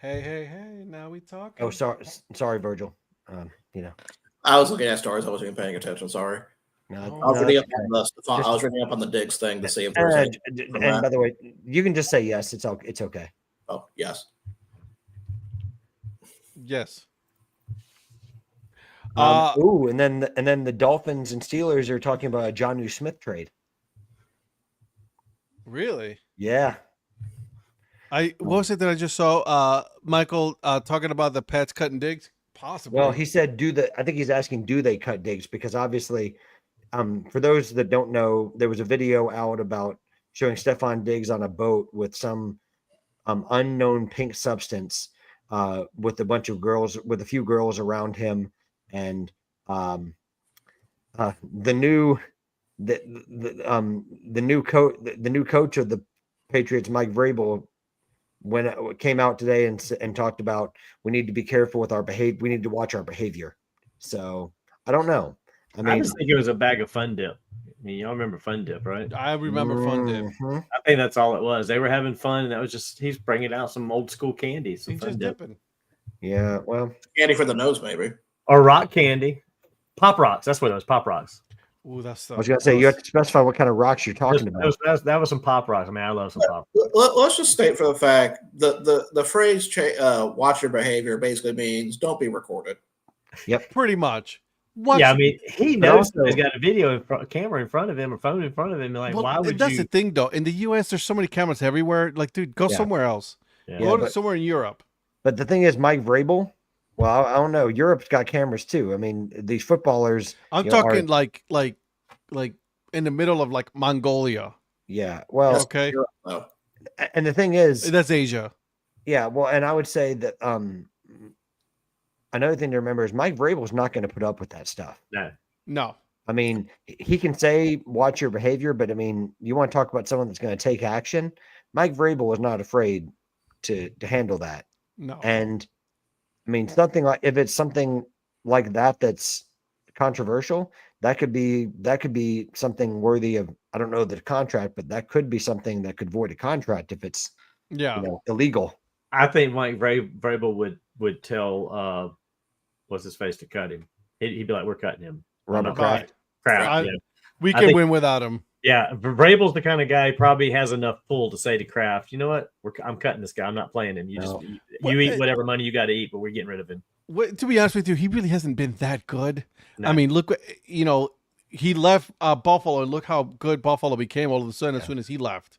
Hey, now we talking. Oh, sorry, Virgil. I was looking at stars. I wasn't even paying attention. Sorry. No, I was no, reading up on the Diggs thing to see if there's any. and by the way, you can just say yes. It's okay. Oh, yes. Yes. And then the Dolphins and Steelers are talking about a Jonnu Smith trade. Really? Yeah. What was it that I just saw? Michael talking about the Pats cutting Diggs? Possibly. Well, he said, I think he's asking, do they cut Diggs? Because obviously, for those that don't know, there was a video out about showing Stephon Diggs on a boat with some unknown pink substance with a bunch of girls, with a few girls around him. And the new coach of the Patriots, Mike Vrabel, came out today and talked about we need to be careful with our behavior. We need to watch our behavior. So I don't know. I just think it was a bag of Fun Dip. I mean, y'all remember Fun Dip, right? I remember Fun Dip. Mhm. I think that's all it was. They were having fun, and that was just he's bringing out some old school candy, some He's Fun just Dip, dipping. Yeah. Well, Candy for the nose, maybe. or rock candy, Pop Rocks. That's what it was, Pop Rocks. Ooh, that's I was gonna say you have to specify what kind of rocks you're talking about. That was some Pop Rocks. I mean, I love some Pop. Let's just state for the fact the phrase "watch your behavior" basically means don't be recorded. pretty much. What? Yeah, I mean, he But knows also- he's got a camera in front of him, a phone in front of him. Like, Well, why would that's you? the thing, though. In the U.S., there's so many cameras everywhere. Like, dude, go Yeah. somewhere else. Yeah. Go to but- somewhere in Europe. But the thing is, Mike Vrabel. Well, I don't know. Europe's got cameras too. I mean, these footballers. I'm you know, talking are- like in the middle of like Mongolia. Yeah. Well, Okay. Oh, And the thing is, That's Asia. yeah, well, and I would say that another thing to remember is Mike Vrabel's not going to put up with that stuff. No. I mean, he can say, watch your behavior, but I mean, you want to talk about someone that's going to take action. Mike Vrabel is not afraid to handle that. No. And I mean, something like, if it's something like that that's controversial, that could be something worthy of, I don't know the contract, but that could be something that could void a contract if it's illegal. I think Mike Vrabel would tell what's his face to cut him. He'd be like, "We're cutting him." Robert Kraft. Kraft. Yeah. We I can think- win without him. Yeah, Vrabel's the kind of guy who probably has enough pull to say to Kraft, "You know what? I'm cutting this guy. I'm not playing him. You eat whatever money you got to eat, but we're getting rid of him." To be honest with you, he really hasn't been that good. No. I mean, look, he left Buffalo, and look how good Buffalo became all of a sudden as soon as he left.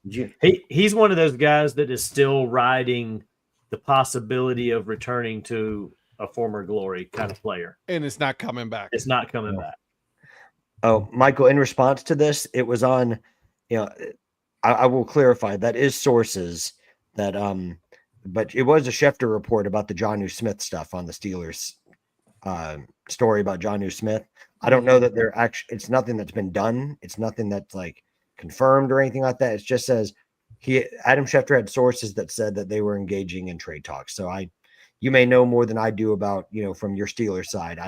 He's one of those guys that is still riding the possibility of returning to a former glory kind of player. And it's not coming back. It's not coming back. Oh, Michael, in response to this, it was on, I will clarify that is sources that, but it was a Schefter report about the Jonnu Smith stuff on the Steelers story about Jonnu Smith. I don't know that they're actually, it's nothing that's been done. It's nothing that's like confirmed or anything like that. It just says Adam Schefter had sources that said that they were engaging in trade talks. So you may know more than I do about, from your Steelers side.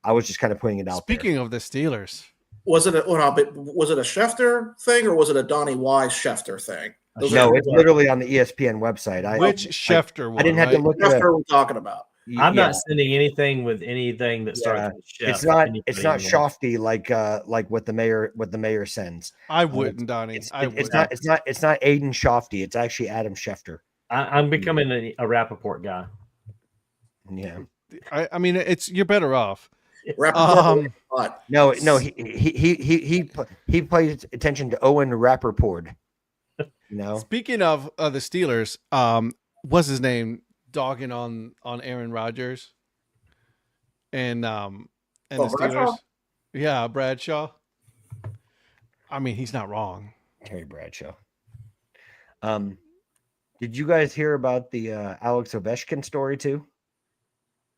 I was just kind of putting it out Speaking there. of the Steelers, Was it a Schefter thing or was it a Donnie Wise Schefter thing? No, it's literally on the ESPN website. Schefter one? I didn't have to look at Schefter we're talking about. I'm not sending anything with anything that starts with Chef. It's not Shofty like what the mayor sends. I wouldn't, Donnie. It's not Aiden Shofty. It's actually Adam Schefter. I'm becoming a Rappaport guy. Yeah. I mean, you're better off. No, he pays attention to Owen Rappaport. Speaking of the Steelers, what's his name? Dogging on Aaron Rodgers and the Steelers. Bradshaw? Yeah, Bradshaw. I mean, he's not wrong. Terry Bradshaw. Did you guys hear about the Alex Ovechkin story too?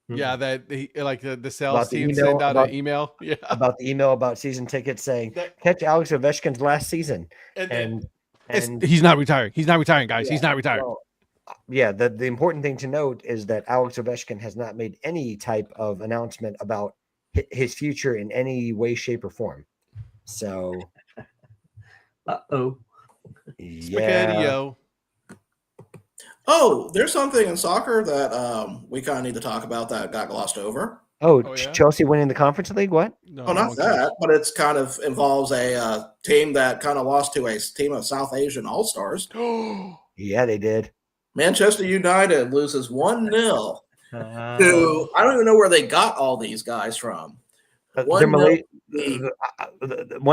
Yeah, that he the sales About the team email, sent out about- an email. Yeah, About the email about season tickets saying catch Alex Ovechkin's last season, and he's not retiring. He's not retiring, guys. He's not retiring. well, yeah, the important thing to note is that Alex Ovechkin has not made any type of announcement about his future in any way, shape, or form. So, Spaghetti-o. Oh, there's something in soccer that we kind of need to talk about that got glossed over. Oh, yeah? Chelsea winning the Conference League? What? No, Oh, not that, but it's kind of involves a team that kind of lost to a team of South Asian All-Stars. Yeah, they did. Manchester United loses 1-0 to, I don't even know where they got all these guys from. They're one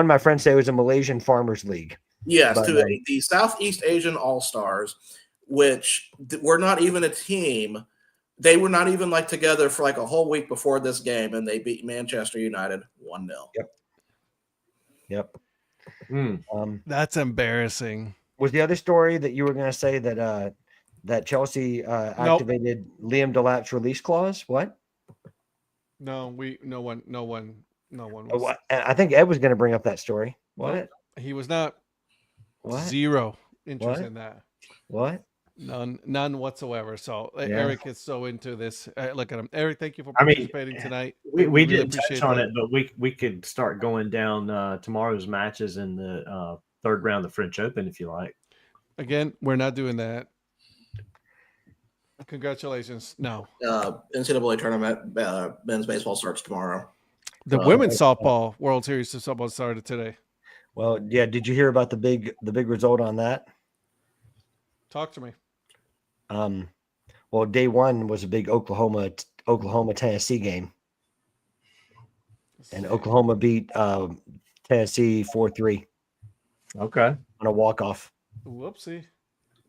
of my friends said it was a Malaysian Farmers League. Yes, But, to the Southeast Asian All-Stars, which were not even a team. They were not even together for a whole week before this game, and they beat Manchester United 1-0. Yep. That's embarrassing. Was the other story that you were going to say that that Chelsea activated Liam Delap's release clause? What? No one. Oh, what? I think Ed was going to bring up that story. What? He was not. What? Zero interest What? in that. What? None whatsoever. So Yeah. Eric is so into this. Look at him, Eric. Thank you for I mean, participating tonight. We really didn't touch appreciate on that. it, but we could start going down tomorrow's matches in the third round of the French Open if you like. Again, we're not doing that. Congratulations. No, NCAA tournament men's baseball starts tomorrow. the women's softball World Series of softball started today. Well, yeah. Did you hear about the big result on that? Talk to me. Well, day one was a big Oklahoma Tennessee game, and Oklahoma beat Tennessee 4-3 Okay. on a walk off. Whoopsie.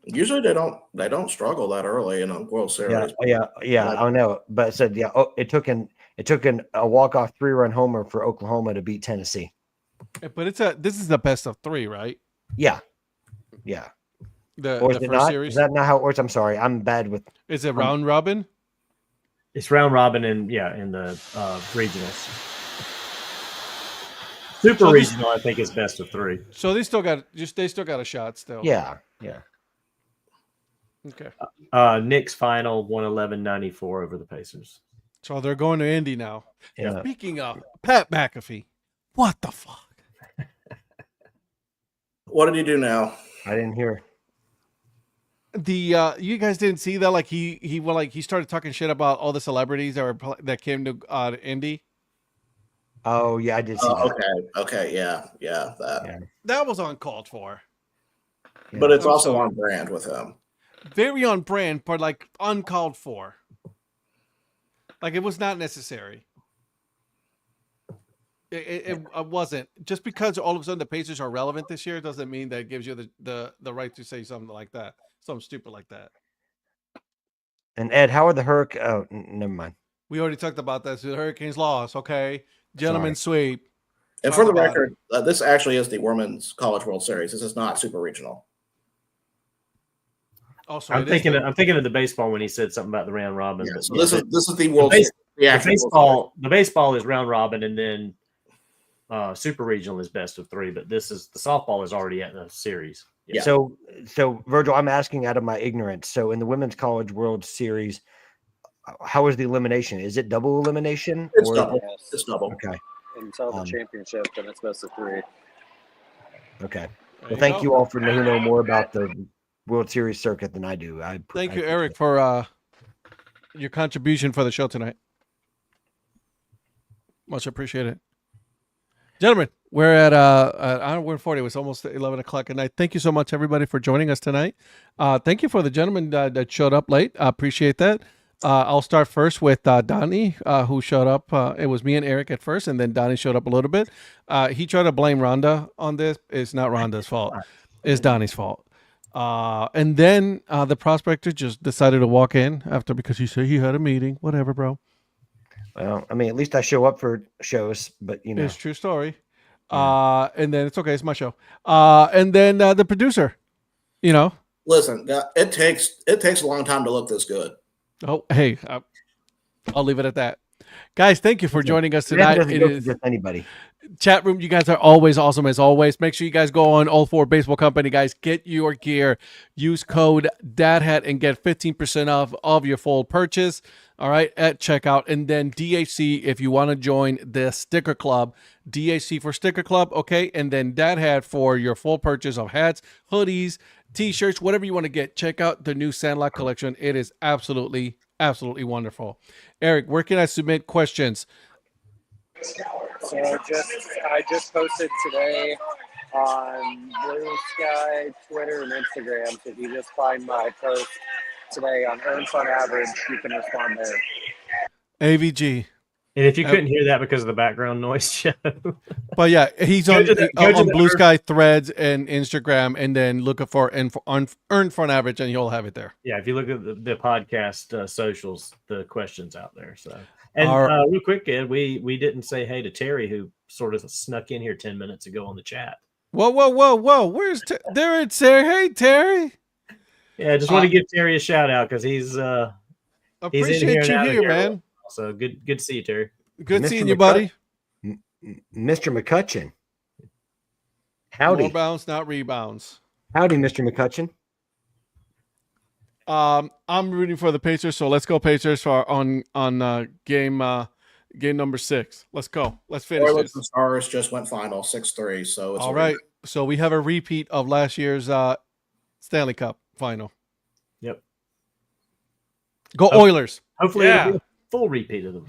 Usually they don't struggle that early in a World Series. Yeah. I don't know, but it said it took a walk off 3-run homer for Oklahoma to beat Tennessee. But this is the best of three, right? Yeah. Or is the it first not? series? Is that not how it works? I'm sorry. I'm bad with. Is it round robin? It's round robin and in the regionals. Super So this- regional, I think, is best of 3. So they still got a shot still. Yeah. Okay. Knicks final 111-94 over the Pacers. So they're going to Indy now. Yeah. Speaking of Pat McAfee, what the fuck? What did he do now? I didn't hear. You guys didn't see that? Like he started talking shit about all the celebrities that came to Indy. Oh yeah, I did see that. Okay, yeah, that. Yeah. That was uncalled for. But it's I'm also sorry. on brand with him. Very on brand, but like uncalled for. Like it was not necessary. It wasn't. Just because all of a sudden the Pacers are relevant this year doesn't mean that it gives you the right to say something like that. Something stupid like that. And Ed, how are the Hurricanes? Oh, never mind. We already talked about that. So the Hurricanes lost. Okay. Gentlemen's sweep. And Talk for the about record, this actually is the Women's College World Series. This is not super regional. Also, I'm thinking of the baseball when he said something about the round robin. Yeah, but so this is the World Series. the baseball is round robin, and then super regional is best of 3. But the softball is already at the series. Yeah. So Virgil, I'm asking out of my ignorance. So in the Women's College World Series, how is the elimination? Is it double elimination? It's double. Yes. It's double. Okay. Until the championship, then it's best of 3. Okay. There Well, thank go. you all for who know more about the World Series circuit than I do. Thank you, Eric, for your contribution for the show tonight. Much appreciated. Gentlemen, we're at we're 40. It was almost 11 o'clock at night. Thank you so much, everybody, for joining us tonight. Thank you for the gentleman that showed up late. I appreciate that. I'll start first with Donnie, who showed up. It was me and Eric at first, and then Donnie showed up a little bit. He tried to blame Rhonda on this. It's not Rhonda's fault. It's Donnie's fault. And then the prospector just decided to walk in after because he said he had a meeting. Whatever, bro. Well, I mean, at least I show up for shows, but you know, It's a true story. Yeah. And then it's okay. It's my show. And then the producer, you know. Listen, it takes a long time to look this good. Oh, hey, I'll leave it at that. Guys, thank you for joining us That tonight. doesn't It go for is just anybody. chat room. You guys are always awesome as always. Make sure you guys go on All Four Baseball Company, guys. Get your gear. Use code DADHAT and get 15% off of your full purchase. All right, at checkout. And then DHC if you want to join the sticker club. DHC for sticker club, okay? And then Dad Hat for your full purchase of hats, hoodies, t-shirts, whatever you want to get. Check out the new Sandlot collection. It is absolutely wonderful. Eric, where can I submit questions? So I just posted today on Blue Sky, Twitter, and Instagram. So if you just find my post today on Earns on Average, you can respond there. AVG. And if you couldn't hear that because of the background noise show, But yeah, he's Go on, to the on Blue Earth. Sky, Threads, and Instagram, and then look for Earn for an Average, and you'll have it there. yeah, if you look at the podcast socials, the questions out there. So, and Our- real quick, Ed, we didn't say hey to Terry, who sort of snuck in here 10 minutes ago on the chat. Whoa! Where's there? It's Terry. Hey, Terry. Yeah, I just want to give Terry a shout out because he's in here Appreciate and you out of here, here. man. So good to see you, Terry. Good Mr. seeing you, buddy. Mr. McCutcheon. Howdy. More bounds, not rebounds. Howdy, Mr. McCutcheon. I'm rooting for the Pacers, so let's go Pacers for on game number 6. Let's go. Let's finish Oilers this. and Stars just went final 6-3. So it's All right. So we have a repeat of last year's Stanley Cup final. Yep. Go Oh. Oilers. Hopefully, Yeah. it'll be a full repeat of them.